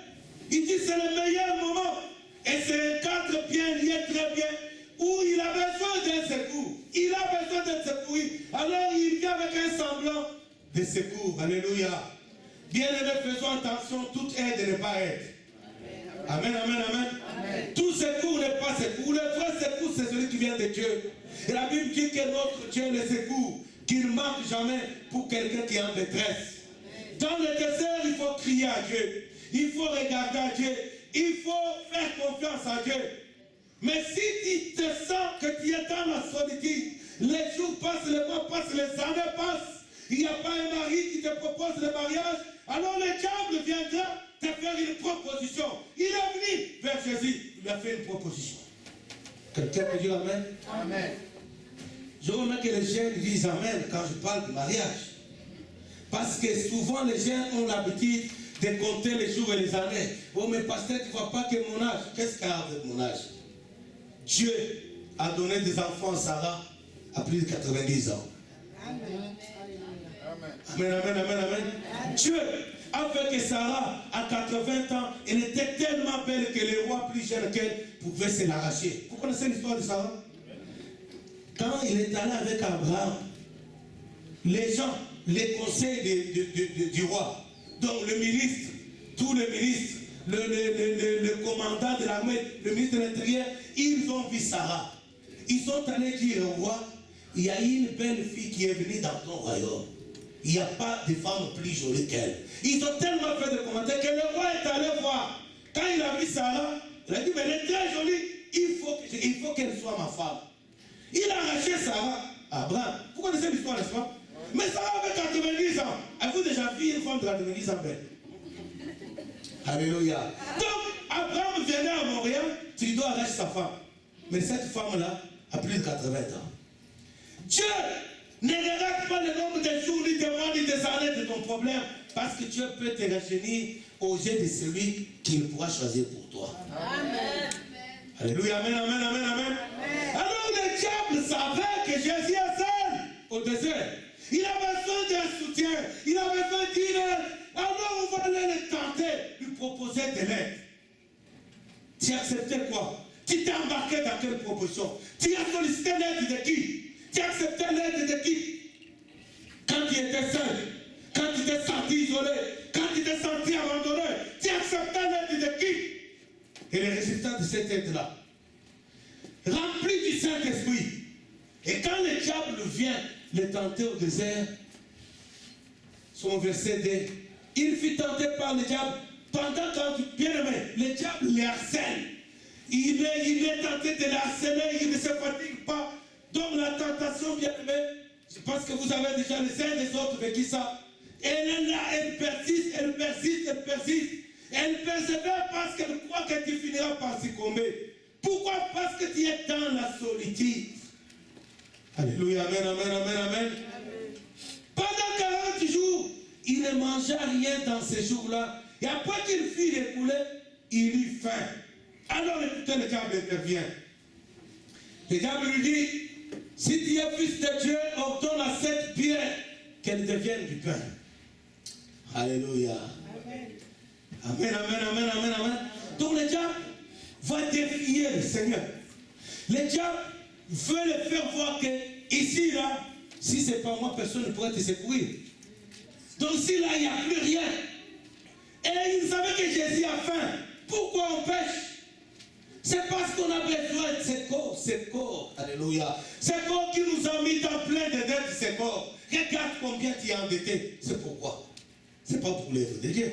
Il dit c'est le meilleur moment. Et c'est un cadre bien lié, très bien, où il a besoin d'un secours. Il a besoin d'être secouru. Alors il vient avec un semblant de secours. Alléluia. Bien aimé, faisons attention, toute aide n'est pas aide. Amen, amen, amen. Amen. Tout secours n'est pas secours. Le vrai secours, c'est celui qui vient de Dieu. Et la Bible dit que notre Dieu est le secours, qu'il ne manque jamais pour quelqu'un qui est en détresse. Amen. Dans le désert, il faut crier à Dieu. Il faut regarder à Dieu. Il faut faire confiance à Dieu. Mais si tu te sens que tu es dans la solitude, les jours passent, les mois passent, les années passent, il n'y a pas un mari qui te propose le mariage, alors le diable viendra te faire une proposition. Il est venu vers Jésus, il lui a fait une proposition. Quelqu'un peut dire amen? Amen. Je remarque que les jeunes disent amen quand je parle du mariage. Parce que souvent les jeunes ont l'habitude de compter les jours et les années. Oh mais pasteur, tu ne vois pas que mon âge. Qu'est-ce qu'il y a avec mon âge? Dieu a donné des enfants à Sarah à plus de 90 ans. Amen. Amen, amen, amen, amen. Dieu a fait que Sarah, à 80 ans, elle était tellement belle que les rois plus jeunes qu'elle pouvaient se l'arracher. Vous connaissez l'histoire de Sarah? Quand il est allé avec Abraham, les gens, les conseils du roi, donc le ministre, tous les ministres, le commandant de l'armée, le ministre de l'Intérieur, ils ont vu Sarah. Ils sont allés dire au roi, il y a une belle fille qui est venue dans ton royaume. Il n'y a pas de femme plus jolie qu'elle. Ils ont tellement fait de commentaires que le roi est allé voir. Quand il a vu Sarah, il a dit, mais elle est très jolie, il faut qu'elle soit ma femme. Il a arraché Sarah à Abraham. Vous connaissez l'histoire, n'est-ce pas? Mais Sarah avait 90 ans. Avez-vous déjà vu une femme de 90 ans belle? Alléluia. Donc, Abraham venait à Montréal, tu dois arracher sa femme. Mais cette femme-là a plus de 80 ans. Dieu ne regarde pas le nombre de jours, ni de mois, ni des années de ton problème, parce que Dieu peut te rajeunir aux yeux de celui qu'il pourra choisir pour toi. Amen. Alléluia, amen, amen, amen, amen. Alors le diable savait que Jésus est seul au désert. Il a besoin d'un soutien. Il a besoin d'une aide. Alors on va aller le tenter, lui proposer de l'aide. Tu as accepté quoi? Tu t'es embarqué dans quelle proposition? Tu as sollicité l'aide de qui? Tu as accepté l'aide de qui? Quand tu étais seul, quand tu t'es senti isolé, quand tu t'es senti abandonné, tu as accepté l'aide de qui? Et les résultats de cette aide-là, rempli du Saint-Esprit. Et quand le diable vient le tenter au désert, son verset 2, il fut tenté par le diable pendant quand bien aimé, le diable le harcèle. Il est tenté de le harceler, il ne se fatigue pas. Donc la tentation, bien aimé, je pense que vous avez déjà les uns des autres vécu ça. Elle est là, elle persiste, elle persiste, elle persiste. Elle persévère parce qu'elle croit que tu finiras par succomber. Pourquoi? Parce que tu es dans la solitude. Alléluia, amen, amen, amen, amen. Pendant 40 jours, il ne mangea rien dans ces jours-là. Et après qu'il fut écoulé, il eut faim. Alors écoutez, le diable intervient. Le diable lui dit, si tu es fils de Dieu, ordonne à cette pierre qu'elle devienne du pain. Alléluia. Amen, amen, amen, amen, amen. Donc le diable va défier le Seigneur. Le diable veut le faire voir que ici, là, si ce n'est pas moi, personne ne pourrait te secourir. Donc ici, là, il n'y a plus rien. Et il savait que Jésus a faim. Pourquoi on pêche? C'est parce qu'on a besoin de ce corps. Alléluia. Ce corps qui nous a mis dans plein de dettes, ce corps. Regarde combien tu es endetté. C'est pourquoi? C'est pas pour l'œuvre de Dieu.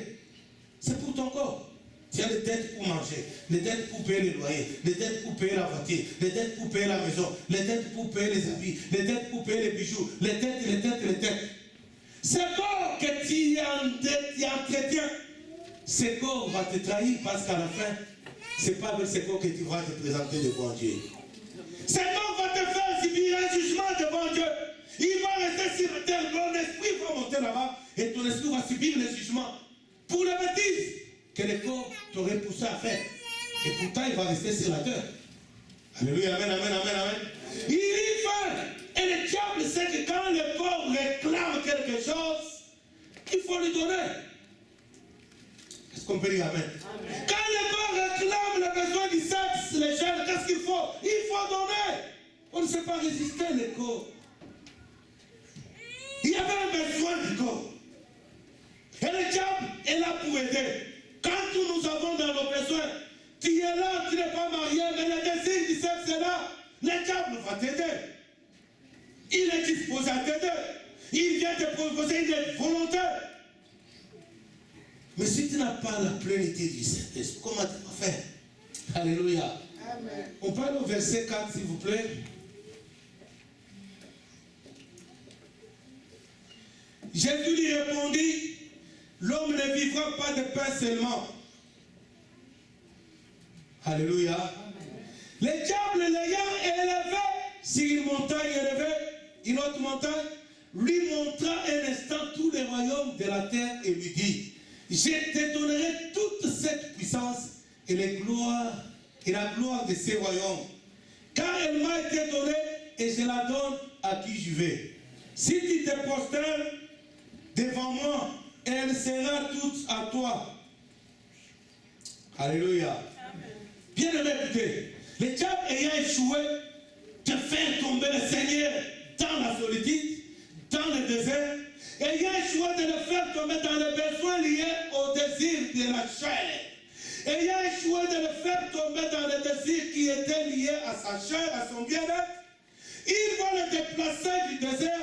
C'est pour ton corps. Tu as les dettes pour manger, les dettes pour payer le loyer, les dettes pour payer la voiture, les dettes pour payer la maison, les dettes pour payer les habits, les dettes pour payer les bijoux, les dettes. Ce corps que tu entretiens, ce corps va te trahir parce qu'à la fin, ce n'est pas avec ce corps que tu vas te présenter devant Dieu. Ce corps va te faire subir un jugement devant Dieu. Il va rester sur la terre, ton esprit va monter là-bas et ton esprit va subir le jugement pour les bêtises que le corps t'aurait poussé à faire. Et pourtant, il va rester sur la terre. Alléluia, amen, amen, amen, amen. Il y fait. Et le diable sait que quand le corps réclame quelque chose, il faut lui donner. Est-ce qu'on peut dire amen? Amen. Quand le corps réclame le besoin du sexe, les jeunes, qu'est-ce qu'il faut? Il faut donner. On ne sait pas résister le corps. Il y avait un besoin du corps. Et le diable est là pour aider. Quand nous avons dans nos besoins, tu es là, tu n'es pas marié, mais le désir du sexe est là. Le diable va t'aider. Il est disposé à t'aider. Il vient te proposer une aide volontaire. Mais si tu n'as pas la plénitude du Saint-Esprit, comment tu vas faire? Alléluia. Amen. On parle au verset 4, s'il vous plaît. Jésus lui répondit, l'homme ne vivra pas de pain seulement. Alléluia. Amen. Le diable l'ayant élevé sur une montagne élevée, une autre montagne, lui montra un instant tous les royaumes de la terre et lui dit, je te donnerai toute cette puissance et la gloire de ces royaumes, car elle m'a été donnée et je la donne à qui je veux. Si tu te prosternes devant moi, elle sera toute à toi. Alléluia. Amen. Bien aimé, écoutez, le diable ayant échoué de faire tomber le Seigneur dans la solitude, dans le désert, ayant échoué de le faire tomber dans les besoins liés au désir de la chair, ayant échoué de le faire tomber dans les désirs qui étaient liés à sa chair, à son bien-être, il va le déplacer du désert,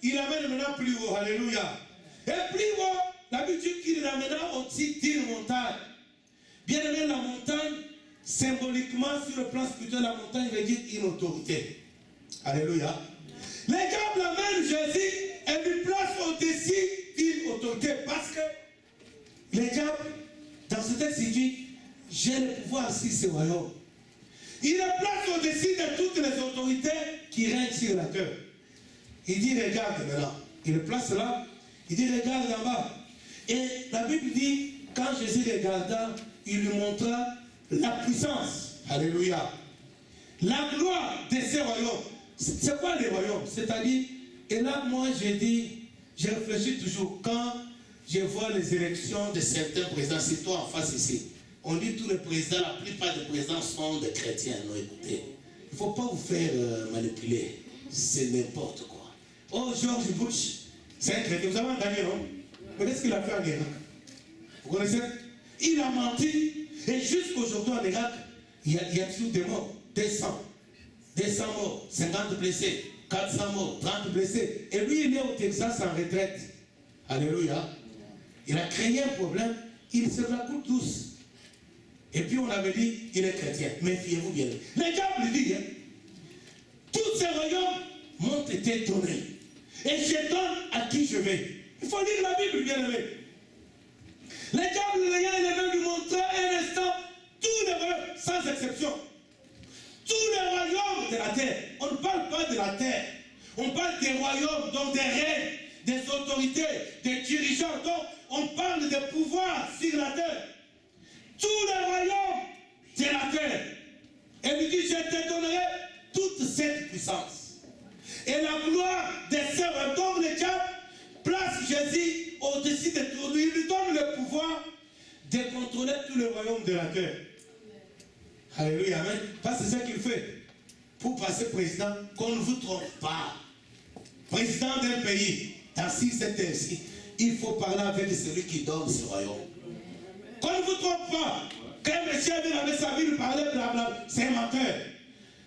il l'amène maintenant plus haut. Alléluia. Et plus haut, l'habitude qu'il l'amènera au-dessus d'une montagne. Bien aimé, la montagne, symboliquement, sur le plan spirituel, la montagne veut dire une autorité. Alléluia. Les diables amènent Jésus et lui placent au-dessus d'une autorité. Parce que les diables, dans ce texte, il dit, j'ai le pouvoir sur ce royaume. Il le place au-dessus de toutes les autorités qui règnent sur la terre. Il dit, regarde maintenant. Il le place là. Il dit, regarde en bas. Et la Bible dit, quand Jésus regarda, il lui montra la puissance. Alléluia. La gloire de ces royaumes. C'est quoi les royaumes? C'est-à-dire Et là, moi, j'ai réfléchi toujours, quand je vois les élections de certains présidents, c'est toi en face ici. On dit tous les présidents, la plupart des présidents sont des chrétiens. Non, écoutez, il ne faut pas vous faire manipuler. C'est n'importe quoi. Oh, George Bush, c'est un chrétien. Vous avez entendu, non? Mais qu'est-ce qu'il a fait en Irak? Vous connaissez? Il a menti. Et jusqu'aujourd'hui en Irak, il y a toujours des morts. 200 morts, 50 blessés, 400 morts, 30 blessés. Et lui, il est au Texas en retraite. Alléluia. Il a créé un problème. Il se raconte tous. Et puis on avait dit, il est chrétien. Méfiez-vous bien. Les diables disent, tous ces royaumes m'ont été donnés. Et je donne à qui je vais. Il faut lire la Bible, bien aimé. Les diables, les gens, ils veulent lui montrer un instant tous les royaumes, sans exception. Tous les royaumes de la terre. On ne parle pas de la terre. On parle des royaumes, donc des règnes, des autorités, des dirigeants. Donc on parle des pouvoirs sur la terre. Tous les royaumes de la terre. Et lui dit, je te donnerai toute cette puissance. Et la gloire des servants. Donc le diable place Jésus au-dessus de tout. Il lui donne le pouvoir de contrôler tous les royaumes de la terre. Alléluia, amen. Parce que c'est ça qu'il fait. Pour passer président, qu'on ne vous trompe pas. Président d'un pays, ainsi c'est ainsi. Il faut parler avec celui qui donne ce royaume. Qu'on ne vous trompe pas. Quand monsieur vient avec sa vie, il parlait blablabla, c'est un menteur.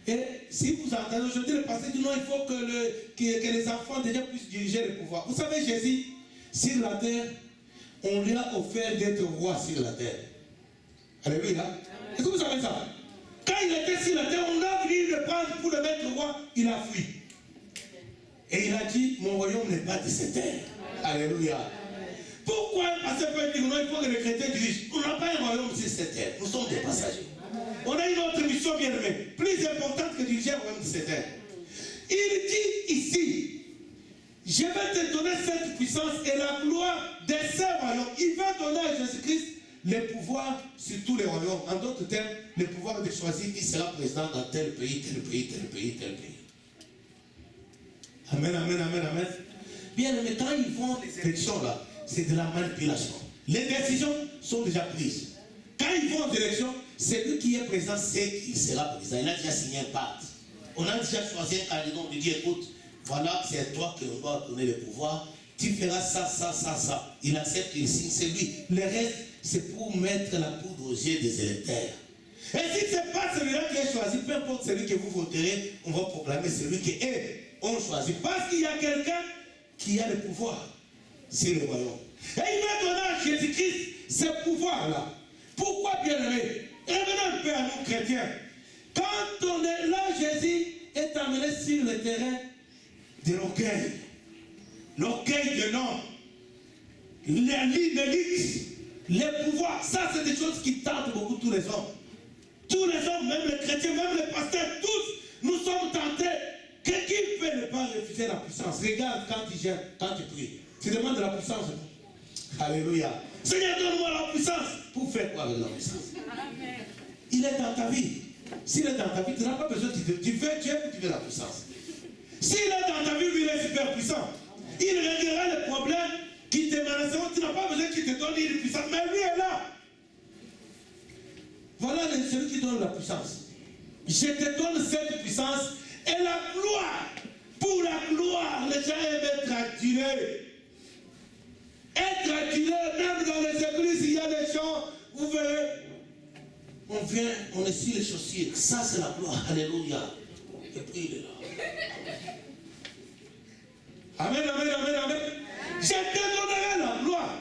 Et si vous entendez aujourd'hui, le pasteur dit non, il faut que les enfants déjà puissent diriger le pouvoir. Vous savez, Jésus, sur la terre, on lui a offert d'être roi sur la terre. Alléluia. Est-ce que vous savez ça? Quand il était sur la terre, on a voulu le prendre pour le mettre roi, il a fui. Et il a dit, mon royaume n'est pas de cette terre. Alléluia. Pourquoi un pasteur peut dire non, il faut que les chrétiens dirigent? On n'a pas un royaume sur cette terre. Nous sommes des passagers. On a une autre mission bien aimée, plus importante que diriger un royaume de cette terre. Il dit ici, je vais te donner cette puissance et la gloire de ces royaumes. Il va donner à Jésus-Christ le pouvoir sur tous les royaumes. En d'autres termes, le pouvoir de choisir qui sera président dans tel pays, tel pays, tel pays, tel pays. Amen, amen, amen, amen. Bien, mais quand ils font les élections là, c'est de la manipulation. Les décisions sont déjà prises. Quand ils vont aux élections, celui qui est président sait qu'il sera président. Il a déjà signé un pacte. On a déjà choisi un candidat, on lui dit écoute, voilà, c'est toi qui on va donner le pouvoir. Tu feras ça, ça, ça, ça. Il accepte, il signe, c'est lui. Le reste, c'est pour mettre la poudre aux yeux des électeurs. Et si ce n'est pas celui-là qui est choisi, peu importe celui que vous voterez, on va proclamer celui qui est on choisit. Parce qu'il y a quelqu'un qui a le pouvoir sur le royaume. Et il va donner à Jésus-Christ ce pouvoir-là. Pourquoi, bien aimé? Revenons un peu à nous chrétiens. Quand on est là, Jésus est amené sur le terrain de l'orgueil. L'orgueil de l'homme. L'élite. Les pouvoirs. Ça, c'est des choses qui tentent beaucoup tous les hommes. Tous les hommes, même les chrétiens, même les pasteurs, tous, nous sommes tentés. Qui peut ne pas refuser la puissance? Regarde quand tu gères, quand tu pries. Tu demandes de la puissance. Alléluia. Seigneur, donne-moi la puissance. Pour faire quoi avec la puissance? Amen. Il est dans ta vie. S'il est dans ta vie, tu n'as pas besoin de tu veux Dieu ou tu veux la puissance. S'il est dans ta vie, lui, il est super puissant. Il réglera les problèmes qui te menaceront. Tu n'as pas besoin qu'il te donne une puissance. Mais lui est là. Voilà celui qui donne la puissance. Je te donne cette puissance et la gloire. Pour la gloire, les gens aiment être adulés. Être adulé, même dans les églises, il y a des gens, vous verrez, on vient, on est sur les chaussures. Ça, c'est la gloire. Alléluia. Et puis, il est là. Amen, amen, amen, amen. Je te donnerai la gloire.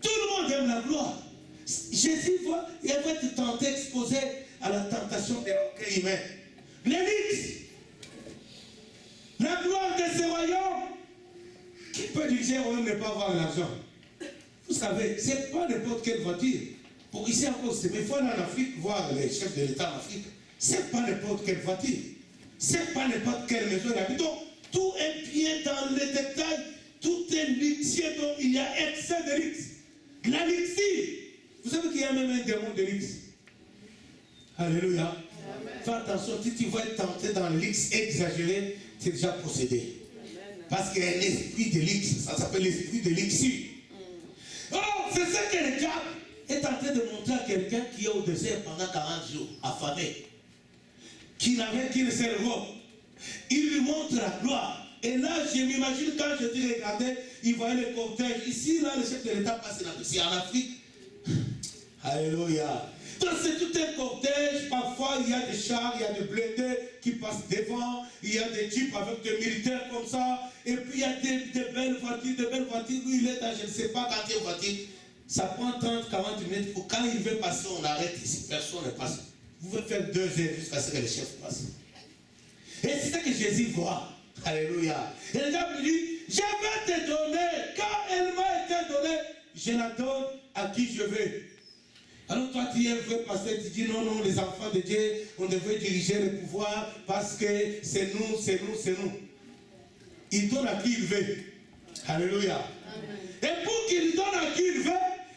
Tout le monde aime la gloire. Jésus, il va te tenter, exposé à la tentation de l'orgueil humain. L'élite. La gloire de ce royaume. Qui peut diriger un royaume ne pas avoir l'argent? Vous savez, ce n'est pas n'importe quelle voiture. Pour ici encore, c'est mais il faut aller en Afrique voir les chefs de l'État en Afrique. Ce n'est pas n'importe quelle voiture. Ce n'est pas n'importe quelle maison d'habitude. Donc, tout est bien dans les détails. Tout est luxueux, donc il y a excès de luxe. La luxure. Vous savez qu'il y a même un démon de luxe. Alléluia. Amen. Fais attention, si tu vas être tenté dans le luxe exagéré, tu es déjà possédé. Parce qu'il y a un esprit de l'X, ça s'appelle l'esprit de l'Ixu. Oh, c'est ce que le diable est en train de montrer à quelqu'un qui est au désert pendant 40 jours, affamé, qui n'avait qu'une seule robe. Il lui montre la gloire. Et là, je m'imagine quand je dis regardez, il voyait le cortège. Ici, là, le chef de l'État passe ici en Afrique. Alléluia. Donc c'est tout un cortège. Parfois, il y a des chars, il y a des blindés qui passent devant. Il y a des jeeps avec des militaires comme ça. Et puis, il y a des belles voitures, Lui, il est dans, je ne sais pas quand il y a une voiture. Ça prend 30, 40 minutes. Quand il veut passer, on arrête ici. Personne ne passe. Vous pouvez faire 2 heures jusqu'à ce que le chef passe. Et c'est ça que Jésus voit. Alléluia. Et le diable lui dit, je vais te donner. Quand elle m'a été donnée, je la donne à qui je veux. Alors toi, tu es un vrai pasteur, tu dis non, non, les enfants de Dieu, on devrait diriger le pouvoir parce que c'est nous, c'est nous, c'est nous. Il donne à qui il veut. Alléluia. Amen. Et pour qu'il donne à qui il veut,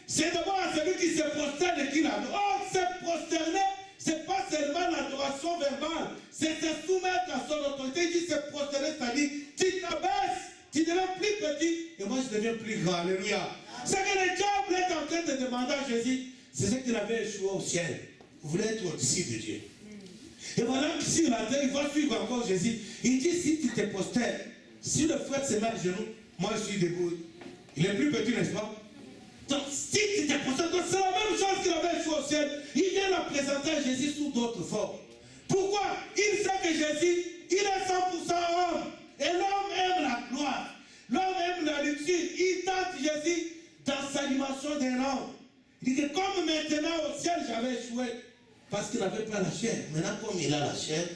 c'est d'abord à celui qui se prosterne qu'il adore. Oh, se prosterner, ce n'est pas seulement l'adoration verbale, c'est se soumettre à son autorité. Il dit se prosterner, c'est-à-dire tu t'abaisses, tu deviens plus petit et moi je deviens plus grand. Alléluia. C'est que le diable est en train de demander à Jésus. C'est ce qu'il avait échoué au ciel. Vous voulez être au-dessus de Dieu. Et voilà que sur la terre, il va suivre encore Jésus. Il dit, si tu te posternes, si le frère se met à genoux, moi je suis debout. Il est plus petit, n'est-ce pas? Donc si tu te posternes, c'est la même chose qu'il avait échoué au ciel. Il vient la présenter à Jésus sous d'autres formes. Pourquoi? Il sait que Jésus, il est 100% homme. Et l'homme aime la gloire. L'homme aime la luxure. Il tente Jésus dans sa dimension d'un homme. Il dit que comme maintenant au ciel j'avais échoué, parce qu'il n'avait pas la chair. Maintenant comme il a la chair,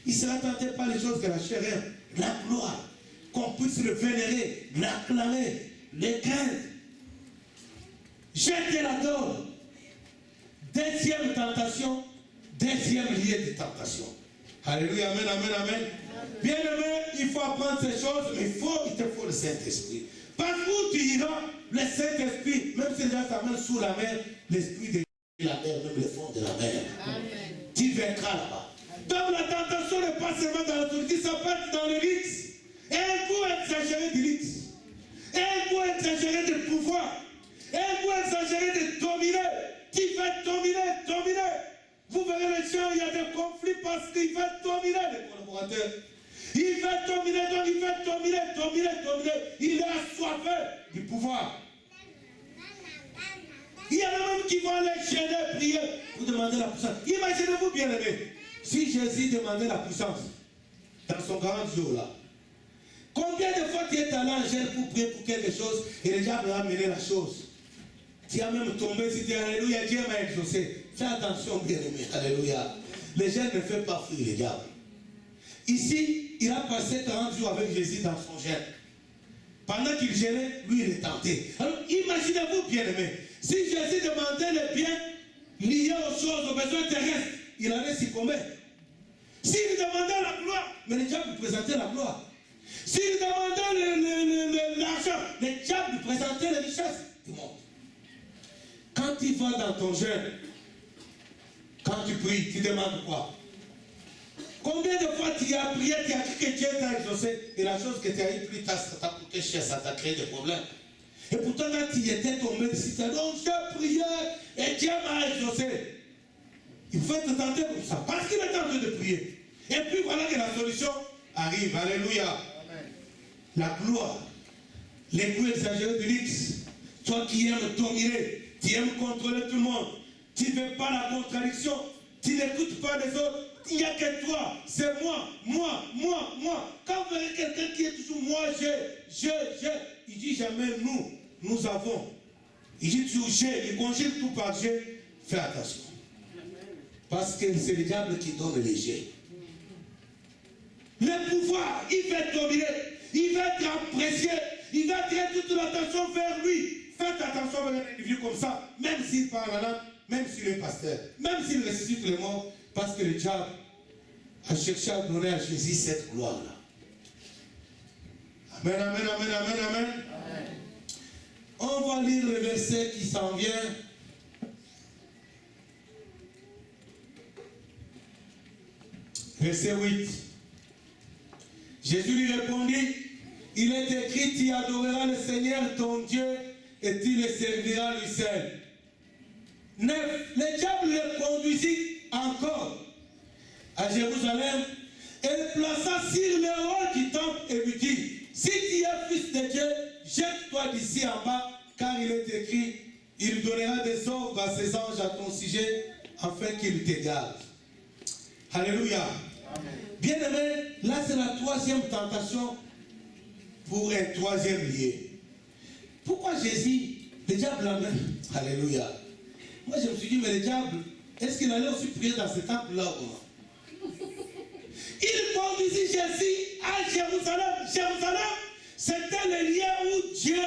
il ne sera tenté par les choses que la chair aime. La gloire, qu'on puisse le vénérer, l'acclamer, les craindre. Je te l'adore. Deuxième tentation, deuxième lieu de tentation. Alléluia, amen, amen, amen. Bien aimé, il faut apprendre ces choses, mais il te faut le Saint-Esprit. Partout tu iras, le Saint-Esprit, même si déjà ta main sous la mer, l'Esprit de la mer, même le fond de la mer. Amen. Tu vaincras là-bas. Donc la tentation n'est pas seulement dans l'autorité, ça peut être dans le luxe. Et un goût exagéré du luxe. Et un goût exagéré de pouvoir. Et un goût exagéré de dominer. Tu veux dominer. Vous verrez les gens, il y a des conflits parce qu'il veut dominer les collaborateurs. Il veut dominer, donc il veut dominer. Il est assoiffé du pouvoir. Il y en a même qui vont aller gêner, prier pour demander la puissance. Imaginez-vous bien aimé, si Jésus demandait la puissance dans son grand jour là, combien de fois tu es allé en gêne pour prier pour quelque chose et le diable a amené la chose? Tu as même tombé, si tu es alléluia, Dieu m'a exaucé. Fais attention bien aimé, alléluia. Les gênes ne font pas fuir le diable. Ici, il a passé 40 jours avec Jésus dans son gêne. Pendant qu'il gênait, lui, il est tenté. Alors, imaginez-vous, bien aimé, si Jésus demandait les biens liés aux choses, aux besoins terrestres, il allait succomber. S'il demandait la gloire, mais le diable lui présentait la gloire. S'il demandait l'argent, le diable lui présentait les richesses du monde. Quand tu vas dans ton jeûne, quand tu pries, tu demandes quoi? Combien de fois tu as prié, tu as dit que Dieu t'a exaucé et la chose que tu as eu plus tard, ça t'a coûté cher, ça t'a créé des problèmes. Et pourtant, quand tu étais tombé ici, tu as dit, oh, j'ai prié et Dieu m'a exaucé. Il faut te tenter comme ça, parce qu'il est en train de prier. Et puis voilà que la solution arrive. Alléluia. Amen. La gloire, les goûts exagérés de luxe. Toi qui aimes dominer, tu aimes contrôler tout le monde. Tu ne veux pas la contradiction. Tu n'écoutes pas les autres. Il n'y a que toi. C'est moi. Quand vous verrez quelqu'un qui est toujours moi, il dit jamais nous avons. Il dit toujours j'ai. Il conjugue tout par j'ai. Fais attention. Parce que c'est le diable qui donne les jets. Le pouvoir, il va dominer. Il va être apprécié. Il va tirer toute l'attention vers lui. Faites attention avec un individu comme ça, même s'il parle en langue, même s'il est pasteur, même s'il ressuscite les morts, parce que le diable a cherché à donner à Jésus cette gloire-là. Amen, amen, amen, amen, amen. Amen. On va lire le verset qui s'en vient. Verset 8. Jésus lui répondit, Il est écrit, tu adoreras le Seigneur ton Dieu et tu le serviras lui seul. 9. Le diable le conduisit encore à Jérusalem et le plaça sur le haut du temple et lui dit, si tu es fils de Dieu, jette-toi d'ici en bas, car il est écrit, il donnera des ordres à ses anges à ton sujet, afin qu'ils te gardent. Alléluia. Bien-aimé, là c'est la troisième tentation pour un troisième lié. Pourquoi Jésus, le diable l'amène? Alléluia. Moi je me suis dit, mais le diable, est-ce qu'il allait aussi prier dans ce temple-là ou non? Il conduisit Jésus à Jérusalem. Jérusalem, c'était le lieu où Dieu,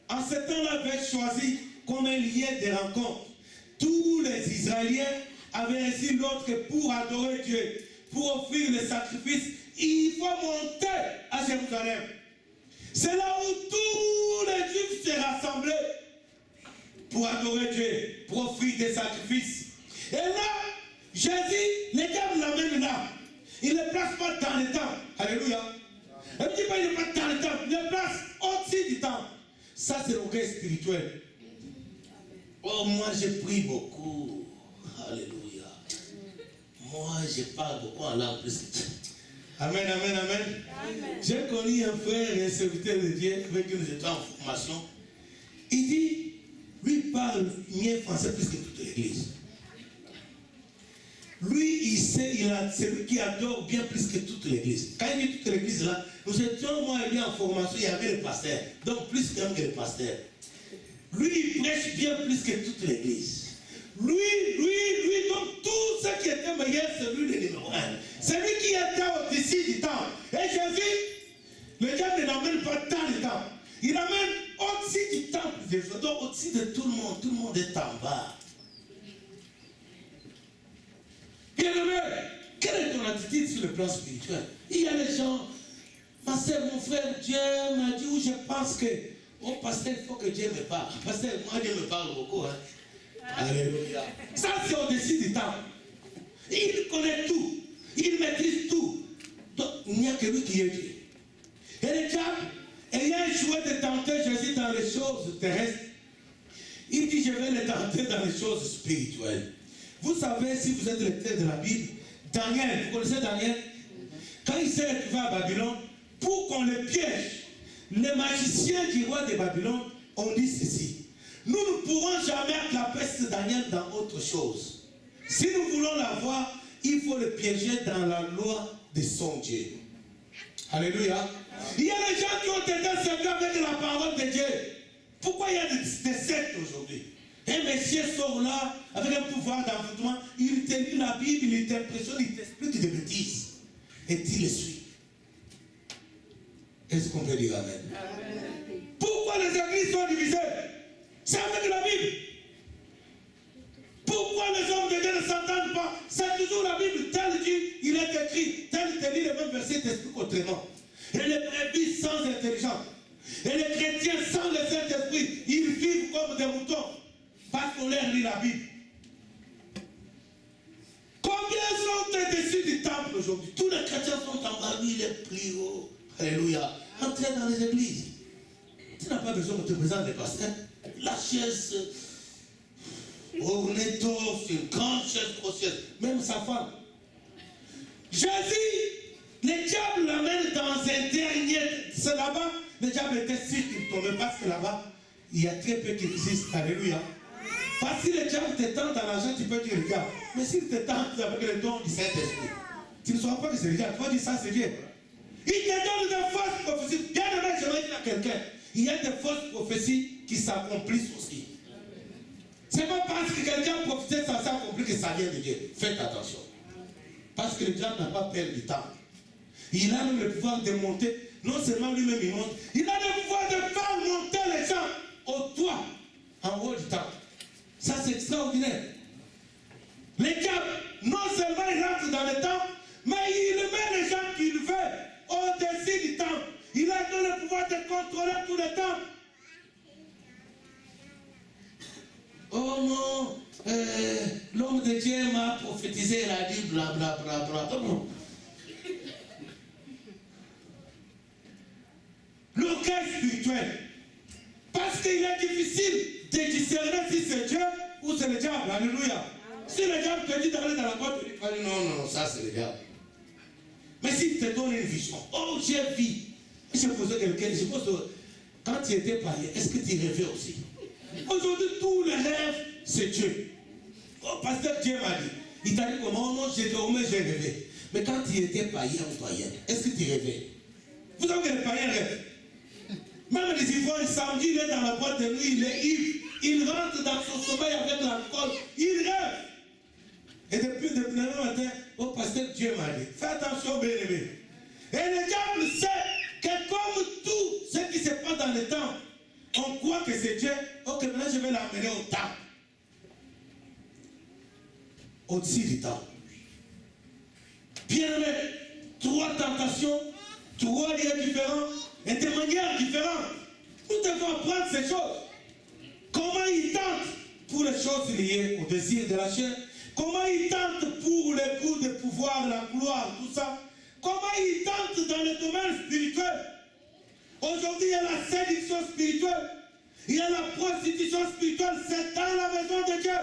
en ce temps-là, avait choisi comme un lieu de rencontre. Tous les Israéliens avaient ainsi l'ordre que pour adorer Dieu, pour offrir le sacrifice, il faut monter à Jérusalem. C'est là où tous les Juifs se rassemblaient pour adorer Dieu, pour offrir des sacrifices. Et là, Jésus, le diable l'amène là. Il ne le place pas dans le temple. Alléluia. Il ne dit pas il ne place dans le temple. Il le place au-dessus du temple. Ça, c'est l'orgueil spirituel. Oh, moi, je prie beaucoup. Alléluia. Moi, je parle beaucoup en langue plus. Amen, amen, amen. J'ai connu un frère et un serviteur de Dieu avec qui nous étions en formation. Il dit, lui parle mieux français plus que toute l'église. Lui, il sait, c'est lui qui adore bien plus que toute l'église. Quand il dit toute l'église là, nous étions moi et lui en formation, il y avait le pasteur. Donc plus même que le pasteur. Lui, il prêche bien plus que toute l'église. Lui, donc tout ce qui était meilleur, c'est lui le numéro 1. C'est lui qui était au-dessus du temple. Et Jésus, le diable ne l'amène pas dans le temple. Il l'amène au-dessus du temple. Donc au-dessus de tout le monde est en bas. Bien-aimé, quelle est ton attitude sur le plan spirituel? Il y a des gens, ma soeur, mon frère, Dieu m'a dit où je pense que, oh pasteur, il faut que Dieu me parle. Pasteur, moi Dieu me parle beaucoup. Hein? Alléluia. Ça c'est au-dessus du temps. Il connaît tout. Il maîtrise tout. Donc il n'y a que lui qui est Dieu. Et le diable, ayant échoué de tenter Jésus dans les choses terrestres, il dit je vais le tenter dans les choses spirituelles. Vous savez, si vous êtes lecteur de la Bible, Daniel, vous connaissez Daniel? Quand il s'est retrouvé à Babylone, pour qu'on le piège, les magiciens du roi de Babylone ont dit ceci. Nous ne pourrons jamais attraper ce Daniel dans autre chose. Si nous voulons l'avoir, il faut le piéger dans la loi de son Dieu. Alléluia. Il y a des gens qui ont été servis avec la parole de Dieu. Pourquoi il y a des sectes aujourd'hui? Un monsieur sort là, avec un pouvoir d'envoûtement, il te lit la Bible, il t'impressionne, il t'explique des bêtises. Et tu le suis. Est-ce qu'on peut dire amen? Pourquoi les églises sont divisées? C'est avec la Bible. Pourquoi les hommes de Dieu ne s'entendent pas? C'est toujours la Bible. Tel dit, il est écrit. Tel te lit le même verset, t'explique autrement. Et les brebis sans intelligence. Et les chrétiens sans le Saint-Esprit, ils vivent comme des moutons. Parce qu'on leur lit la Bible. Combien sont au-dessus du temple aujourd'hui? Tous les chrétiens sont en bas, lui il est plus haut. Alléluia. Entrez dans les églises. Tu n'as pas besoin de te présenter les pasteurs. La chaise ornée d'or, une grande chaise grossière. Même sa femme. Jésus, le diable l'amène dans un dernier. C'est là-bas, le diable était sûr qu'il ne tombait parce que là-bas, il y a très peu qui existent. Alléluia. Parce que si le diable te tend dans l'argent, tu peux dire regarde. Mais s'il te tend avec le don du Saint-Esprit, tu ne sauras pas que c'est le diable. Tu vas dire ça, c'est Dieu. Il te donne des fausses prophéties. Bien aimé, j'aimerais dire à quelqu'un, il y a des fausses prophéties qui s'accomplissent aussi. C'est pas parce que quelqu'un prophétise, ça s'accomplit que ça vient de Dieu. Faites attention. Parce que le diable n'a pas peur du temps. Il a même le pouvoir de monter. Non seulement lui-même il monte, il a le pouvoir de faire monter les gens au toit, en haut du temple. Ça c'est extraordinaire. Le diable, non seulement il rentre dans le temple, mais il met les gens qu'il veut au-dessus du temple. Il a donné le pouvoir de contrôler tout le temple. Oh non, l'homme de Dieu m'a prophétisé, il a dit blablabla. orgueil spirituel. Parce qu'il est difficile de discerner si c'est Dieu ou c'est le diable. Alléluia. Si le diable te dit d'aller dans la boîte, tu dis non, ça c'est le diable. Mais s'il te donne une vision, oh j'ai vu. Je posais quelqu'un, je pose, quand tu étais païen, est-ce que tu rêvais aussi? Aujourd'hui, tous les rêves, c'est Dieu. Oh, pasteur Dieu m'a dit. Il t'a dit comment? Non, j'ai dormi, j'ai rêvé. Mais quand tu étais païen ou païenne, est-ce que tu rêvais? Vous savez que les païens rêvent. Même les ivrognes, samedi, il est dans la boîte de nuit, il est ivre. Il rentre dans son sommeil avec l'alcool. Il rêve. Et depuis le matin, oh pasteur Dieu m'a dit, fais attention, bien-aimé. Et le diable sait que comme tout ce qui se passe dans le temps, on croit que c'est Dieu. Ok, maintenant je vais l'amener au temps. Au-dessus du temps. Bien-aimé, 3 tentations, 3 lieux différents et de manières différentes. Nous devons apprendre ces choses. Comment il tente pour les choses liées au désir de la chair. Comment il tente pour les coups de pouvoir, la gloire, tout ça. Comment il tente dans le domaine spirituel. Aujourd'hui, il y a la séduction spirituelle. Il y a la prostitution spirituelle. C'est dans la maison de Dieu.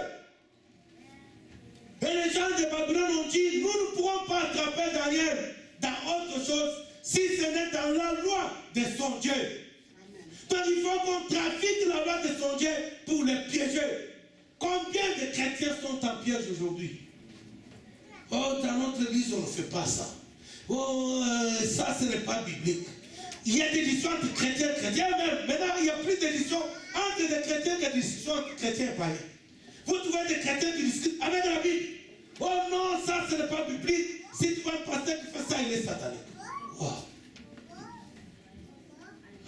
Et les gens de Babylone ont dit, nous ne pourrons pas attraper Daniel dans autre chose si ce n'est dans la loi de son Dieu. Donc il faut qu'on trafique la loi de son Dieu pour les piéger. Combien de chrétiens sont en piège aujourd'hui? Oh, dans notre église, on ne fait pas ça. Oh, ça, ce n'est pas biblique. Il y a des discussions entre chrétiens et chrétiens, même. Maintenant, il y a plus de discussions entre des chrétiens que des discussions entre chrétiens et païens. Vous trouvez des chrétiens qui discutent avec la Bible. Oh non, ça, ce n'est pas biblique. Si tu vois un pasteur qui fait ça, il est satanique. Wow.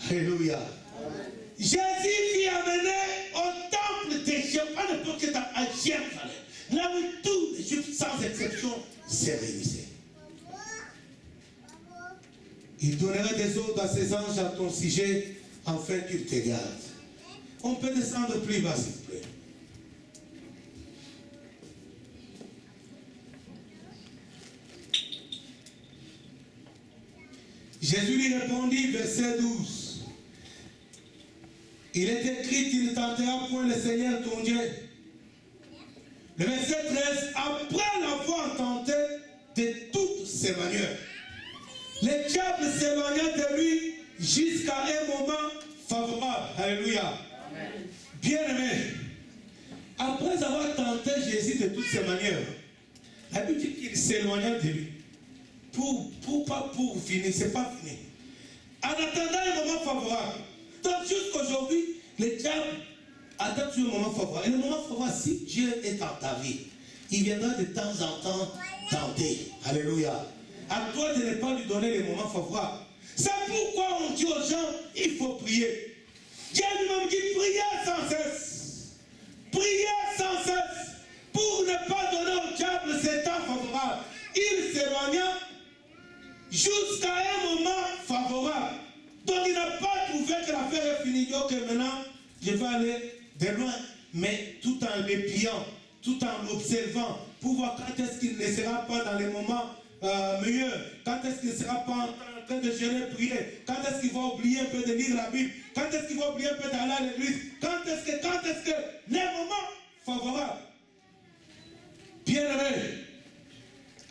Alléluia. Jésus fut amené au temple de Jérusalem, pas n'importe quel temple, à Jérusalem. Là où tous les Juifs, sans exception, se réunissaient. Il donnera des ordres à ses anges à ton sujet, afin qu'ils te gardent. On peut descendre plus bas, s'il vous plaît. Jésus lui répondit, verset 12. Il est écrit, tu ne tenteras point le Seigneur ton Dieu. Le verset 13, après l'avoir tenté de toutes ses manières, le diable s'éloigna de lui jusqu'à un moment favorable. Alléluia. Bien-aimé, après avoir tenté Jésus de toutes ses manières, la Bible dit qu'il s'éloigna de lui. Pas pour finir, c'est pas fini. En attendant un moment favorable. Donc jusqu'aujourd'hui, le diable attend toujours un moment favorable. Et le moment favorable, si Dieu est dans ta vie, il viendra de temps en temps tenter. Alléluia. À toi de ne pas lui donner les moments favorables. C'est pourquoi on dit aux gens, il faut prier. Dieu lui-même dit, priez sans cesse. Priez sans cesse. Pour ne pas donner au diable ces temps favorables. Il s'éloigna jusqu'à un moment favorable. Donc il n'a pas trouvé que l'affaire est finie. Donc maintenant, je vais aller de loin, mais tout en l'épiant, tout en l'observant, pour voir quand est-ce qu'il ne sera pas dans les moments meilleurs, quand est-ce qu'il ne sera pas en train de gérer, prier, quand est-ce qu'il va oublier un peu de lire la Bible, quand est-ce qu'il va oublier un peu d'aller à l'église, quand est-ce que les moments favorables. Bien aimé,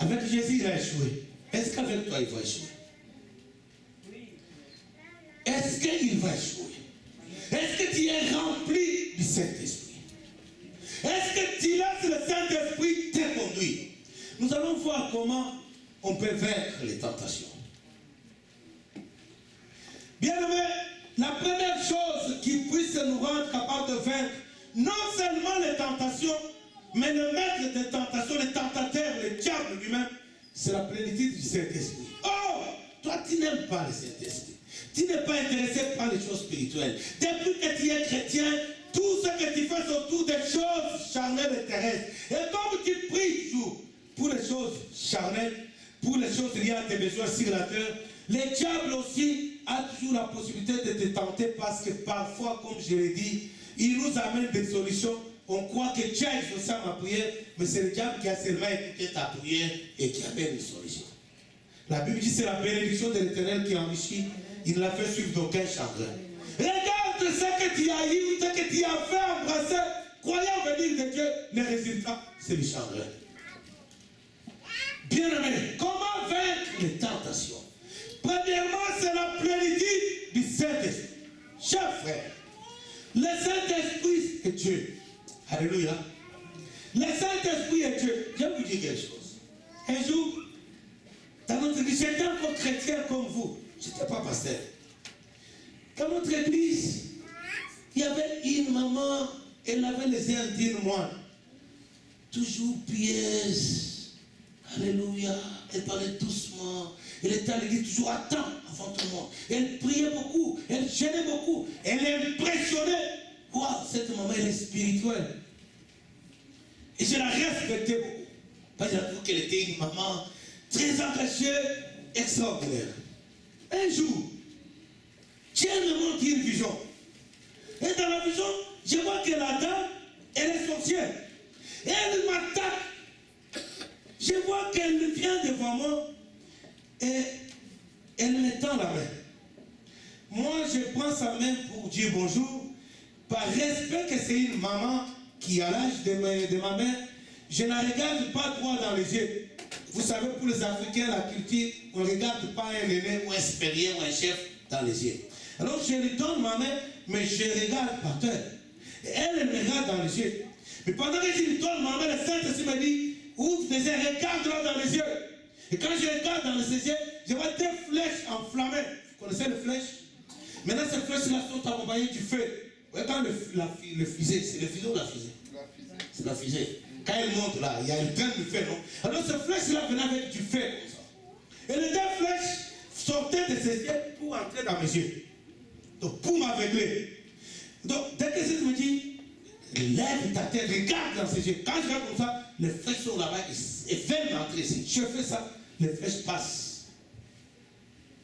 avec Jésus il a échoué. Est-ce qu'avec toi il va échouer? Est-ce qu'il va échouer? Est-ce que tu es rempli du Saint-Esprit? Est-ce que tu laisses le Saint-Esprit te conduire? Nous allons voir comment on peut vaincre les tentations. Bien aimé, la première chose qui puisse nous rendre capables de vaincre non seulement les tentations, mais le maître des tentations, le tentateur, le diable lui-même, c'est la plénitude du Saint-Esprit. Oh, toi tu n'aimes pas le Saint-Esprit. Tu n'es pas intéressé par les choses spirituelles. Depuis que tu es chrétien, tout ce que tu fais c'est autour des choses charnelles et terrestres. Et comme tu pries toujours pour les choses charnelles, pour les choses liées à tes besoins sur la terre, le diable aussi a toujours la possibilité de te tenter parce que parfois, comme je l'ai dit, il nous amène des solutions. On croit que Dieu a exaucé ma prière, mais c'est le diable qui a seulement écouté ta prière et qui amène une solution. La Bible dit que c'est la bénédiction de l'Éternel qui enrichit Il ne l'a fait suivre d'aucun chagrin. Regarde ce que tu as eu, ce que tu as fait embrasser, croyant venir de Dieu, les résultats, c'est le chagrin. Bien-aimé, comment vaincre les tentations? Premièrement, c'est la plénitude du Saint-Esprit. Chers frères, le Saint-Esprit est Dieu. Alléluia. Le Saint-Esprit est Dieu. Je vais vous dire quelque chose. Un jour, dans notre église, j'étais encore chrétien comme vous. Je n'étais pas pasteur. Dans notre église, il y avait une maman, elle avait les airs d'une moine. Toujours pieuse. Alléluia. Elle parlait doucement. Elle était à l'église toujours à temps avant tout le monde. Elle priait beaucoup. Elle gênait beaucoup. Elle impressionnait. Wow, cette maman, elle est spirituelle. Et je la respectais beaucoup. Parce que j'ai trouvé qu'elle était une maman très engagée, extraordinaire. Un jour, Dieu me montre une vision. Et dans la vision, je vois que la dame, elle est sorcière. Et elle m'attaque. Je vois qu'elle vient devant moi et elle me tend la main. Moi, je prends sa main pour dire bonjour. Par respect que c'est une maman qui a l'âge de ma mère, je ne la regarde pas droit dans les yeux. Vous savez, pour les Africains, la culture, on ne regarde pas un aîné ou un supérieur ou un chef dans les yeux. Alors je lui donne ma main, mais je regarde par terre. Et elle me regarde dans les yeux. Mais pendant que je lui donne ma main, le Saint-Esprit me dit, ouvre tes yeux, regarde-la dans les yeux. Et quand je regarde dans les yeux, je vois des flèches enflammées. Vous connaissez les flèches? Maintenant, ces flèches-là sont accompagnées du feu. Vous voyez quand le fusée, c'est le fusée ou la fusée? C'est la fusée. Quand elle monte là, il y a une traîne de feu, non? Alors ces flèches-là venaient avec du feu comme ça. Et les deux flèches sortaient de ses yeux pour entrer dans mes yeux. Donc pour m'aveugler. Donc dès que ça me dit, lève ta tête, regarde dans ses yeux. Quand je regarde comme ça, les flèches sont là-bas et veulent m'entrer ici. Je fais ça, les flèches passent.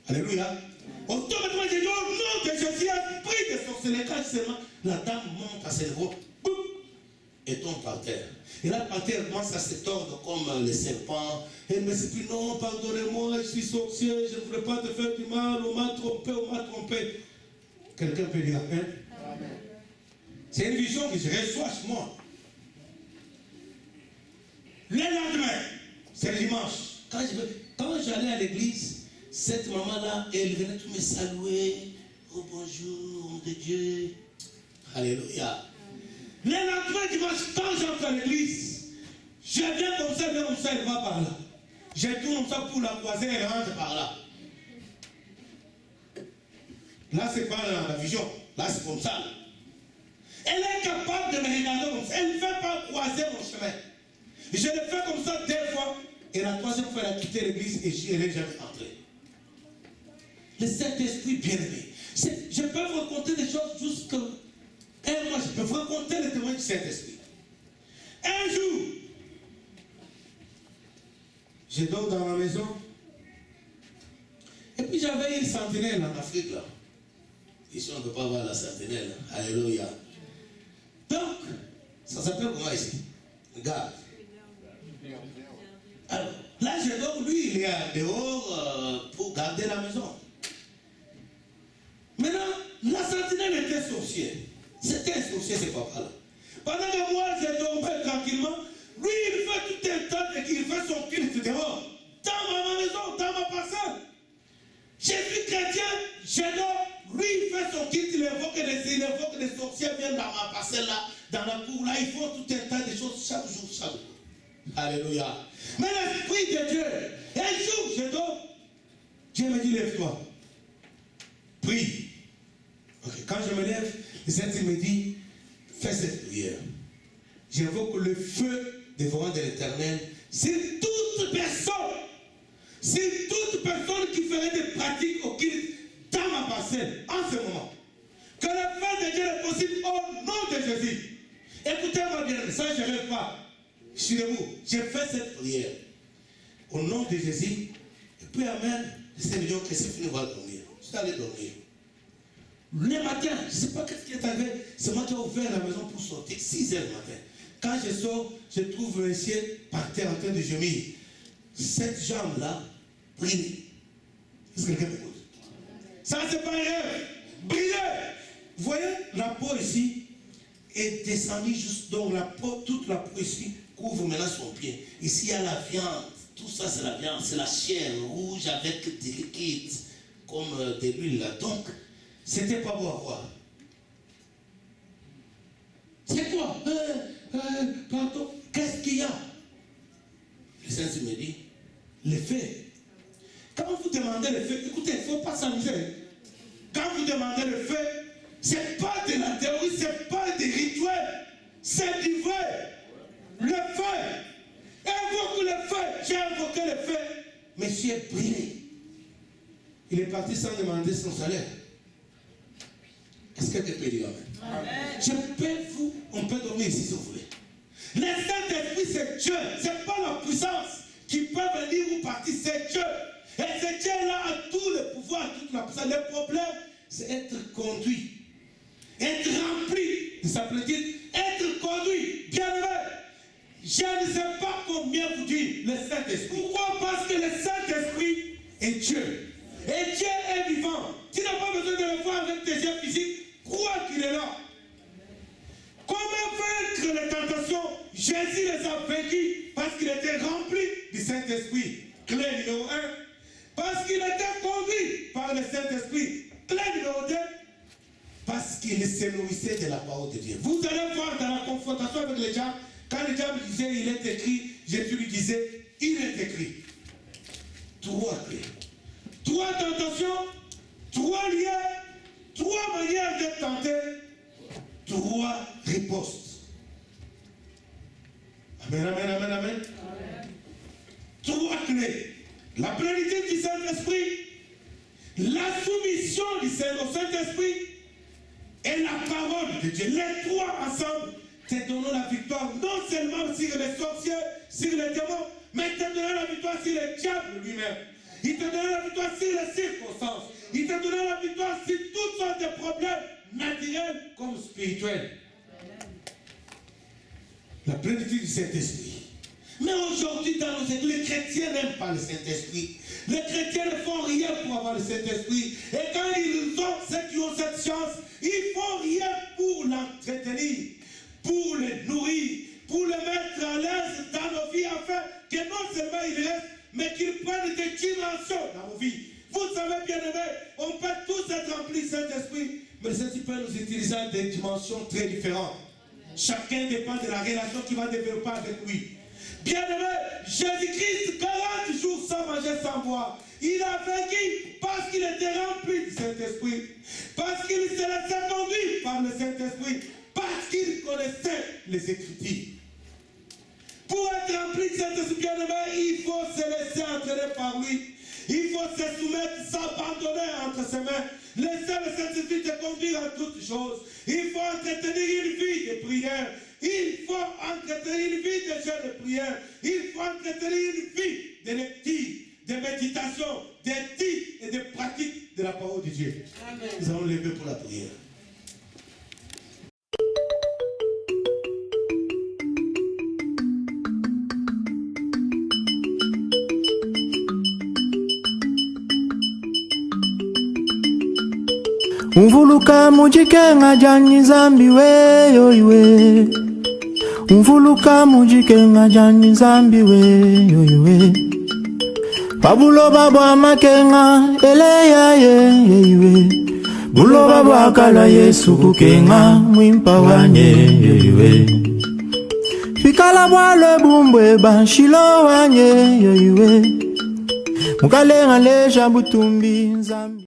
Alléluia. Automatiquement, j'ai dit, au nom de Jésus, esprit de sorcellerie, quand seulement la dame monte à ses lèvres, et tombe par terre. Et là, par terre, elle commence à se tordre comme les serpents. Elle me dit, non, pardonnez-moi, je suis sorcier, je ne voudrais pas te faire du mal, on m'a trompé, on m'a trompé. Quelqu'un peut dire amen? Amen. C'est une vision que je reçois chez moi. Le lendemain, c'est le dimanche. Quand j'allais à l'église, cette maman-là, elle venait tout me saluer. Oh bonjour, homme de Dieu. Alléluia. Le lendemain dimanche, quand j'entre à l'église, je viens comme ça, elle va par là. Je tourne comme ça pour la croiser, elle rentre par là. Là, c'est pas la vision. Là, c'est comme ça. Elle est capable de me regarder comme ça. Elle ne fait pas croiser mon chemin. Je le fais comme ça 2 fois. Et la 3e fois, elle a quitté l'église et elle n'est jamais entrée. Le Saint-Esprit bien-aimé. Je peux vous raconter des choses jusqu'à un mois. Je peux vous raconter les témoins du Saint-Esprit. Un jour, je dors dans ma maison. Et puis j'avais une sentinelle en Afrique là. Ici on ne peut pas voir la sentinelle. Alléluia. Donc, ça s'appelle comment ici? Garde. Alors, là je dors, lui il est dehors pour garder la maison. Maintenant, la sentinelle était sorcière. C'était un sorcier, ce papa-là. Pendant que moi, je dormais tranquillement, lui, il fait tout un temps et qu'il fait son culte dehors. Dans ma maison, dans ma parcelle. Je suis chrétien, je dors. Lui, il fait son culte, il évoque des sorciers viennent dans ma parcelle là, dans la cour là, ils font tout un tas de choses chaque jour. Alléluia. Mais l'Esprit de Dieu, un jour, je dors. Dieu me dit, lève-toi. Prie. Ok, quand je me lève, le Seigneur me dit, fais cette prière. J'invoque le feu dévorant de l'Éternel sur toute personne qui ferait des pratiques occultes dans ma parcelle en ce moment. Que le feu de Dieu est possible au nom de Jésus. Écoutez-moi bien, ça je ne rêve pas. Je suis debout, j'ai fait cette prière. Au nom de Jésus, et puis amen, le Seigneur que c'est fini, on va dormir. Je suis allé dormir. Le matin, je ne sais pas ce qui est arrivé, c'est moi qui ai ouvert la maison pour sortir, 6 h du matin. Quand je sors, je trouve un ciel par terre en train de gémir. Cette jambe-là, brille. Est-ce que quelqu'un m'écoute? Ça, c'est pas un rêve. Briller. Vous voyez, la peau ici est descendue juste, donc la peau, toute la peau ici couvre maintenant son pied. Ici, il y a la viande. Tout ça, c'est la viande. C'est la chair rouge avec des liquides, comme de l'huile. Donc, c'était pas beau à voir. C'est quoi? Pardon, qu'est-ce qu'il y a? Le Saint me dit, les faits. Quand vous demandez les faits, écoutez, il ne faut pas s'amuser. Quand vous demandez le fait, ce n'est pas de la théorie, ce n'est pas des rituels, c'est du vrai. Le fait. Invoque le fait. J'ai invoqué le fait. Monsieur est brillé. Il est parti sans demander son salaire. Est-ce que tu peux dire amen? On peut dormir ici si vous voulez. Le Saint-Esprit, c'est Dieu. Ce n'est pas la puissance qui peut venir ou partir, c'est Dieu. Et ce Dieu-là a tout le pouvoir, toute la puissance. Le problème, c'est être conduit. Être rempli de sa plénitude. Être conduit. Bien-aimé, je ne sais pas combien vous dit le Saint-Esprit. Pourquoi? Parce que le Saint-Esprit est Dieu. Et Dieu est vivant. Tu n'as pas besoin de le voir avec tes yeux physiques. Crois qu'il est là. Comment vaincre les tentations? Jésus les a vaincus parce qu'il était rempli du Saint-Esprit. Clé numéro 1. Parce qu'il était conduit par le Saint-Esprit. Clé numéro 2. Parce qu'il se nourrissait de la parole de Dieu. Vous allez voir dans la confrontation avec le diable, quand le diable disait il est écrit, Jésus lui disait il est écrit. 3 clés. 3 tentations, 3 liens, 3 manières d'être tenté, 3 ripostes. Amen, amen, amen, amen. 3 clés. La plénitude du Saint-Esprit, la soumission au Saint-Esprit et la parole de Dieu. Les 3 ensemble te donnent la victoire, non seulement sur les sorciers, sur les démons, mais te donnent la victoire sur le diable lui-même. Il te donne la victoire sur les circonstances. Il te donne la victoire sur toutes sortes de problèmes naturels comme spirituels. La plénitude du Saint-Esprit. Mais aujourd'hui, dans nos églises, les chrétiens n'aiment pas le Saint-Esprit. Les chrétiens ne font rien pour avoir le Saint-Esprit. Et quand ils ont, ceux qui ont cette chance, ils ne font rien pour l'entretenir, pour le nourrir, pour le mettre à l'aise dans nos vies, afin que non seulement il reste, mais qu'ils prennent des dimensions dans nos vies. Vous savez, bien aimé, on peut tous être remplis du Saint-Esprit, mais le Saint-Esprit peut nous utiliser à des dimensions très différentes. Chacun dépend de la relation qu'il va développer avec lui. Bien aimé, Jésus-Christ, 40 jours sans manger, sans boire, il a vaincu parce qu'il était rempli du Saint-Esprit, parce qu'il se laissait conduire par le Saint-Esprit, parce qu'il connaissait les Écritures. Pour être rempli de Saint-Esprit, bien aimé, il faut se laisser entraîner par lui. Il faut se soumettre, s'abandonner entre ses mains. Laisser le Saint-Esprit te conduire en toutes choses. Il faut entretenir une vie de prière. Il faut entretenir une vie de jeûne de prière. Il faut entretenir une vie de lecture, de méditation, d'éthique et de pratique de la parole de Dieu. Amen. Nous allons lever pour la prière. Umvuluka mujikenga jani zambi we yo iwe. Umvuluka mujikenga jani zambi we yo iwe. Pabulo baba makenga eleya ye iwe. Bulo baba kala Yesu kukenga mwimpa wanye yo iwe. Fikala bwale bumbwe banshilo wanye yo iwe. Mukalenga leja butumbi zambi.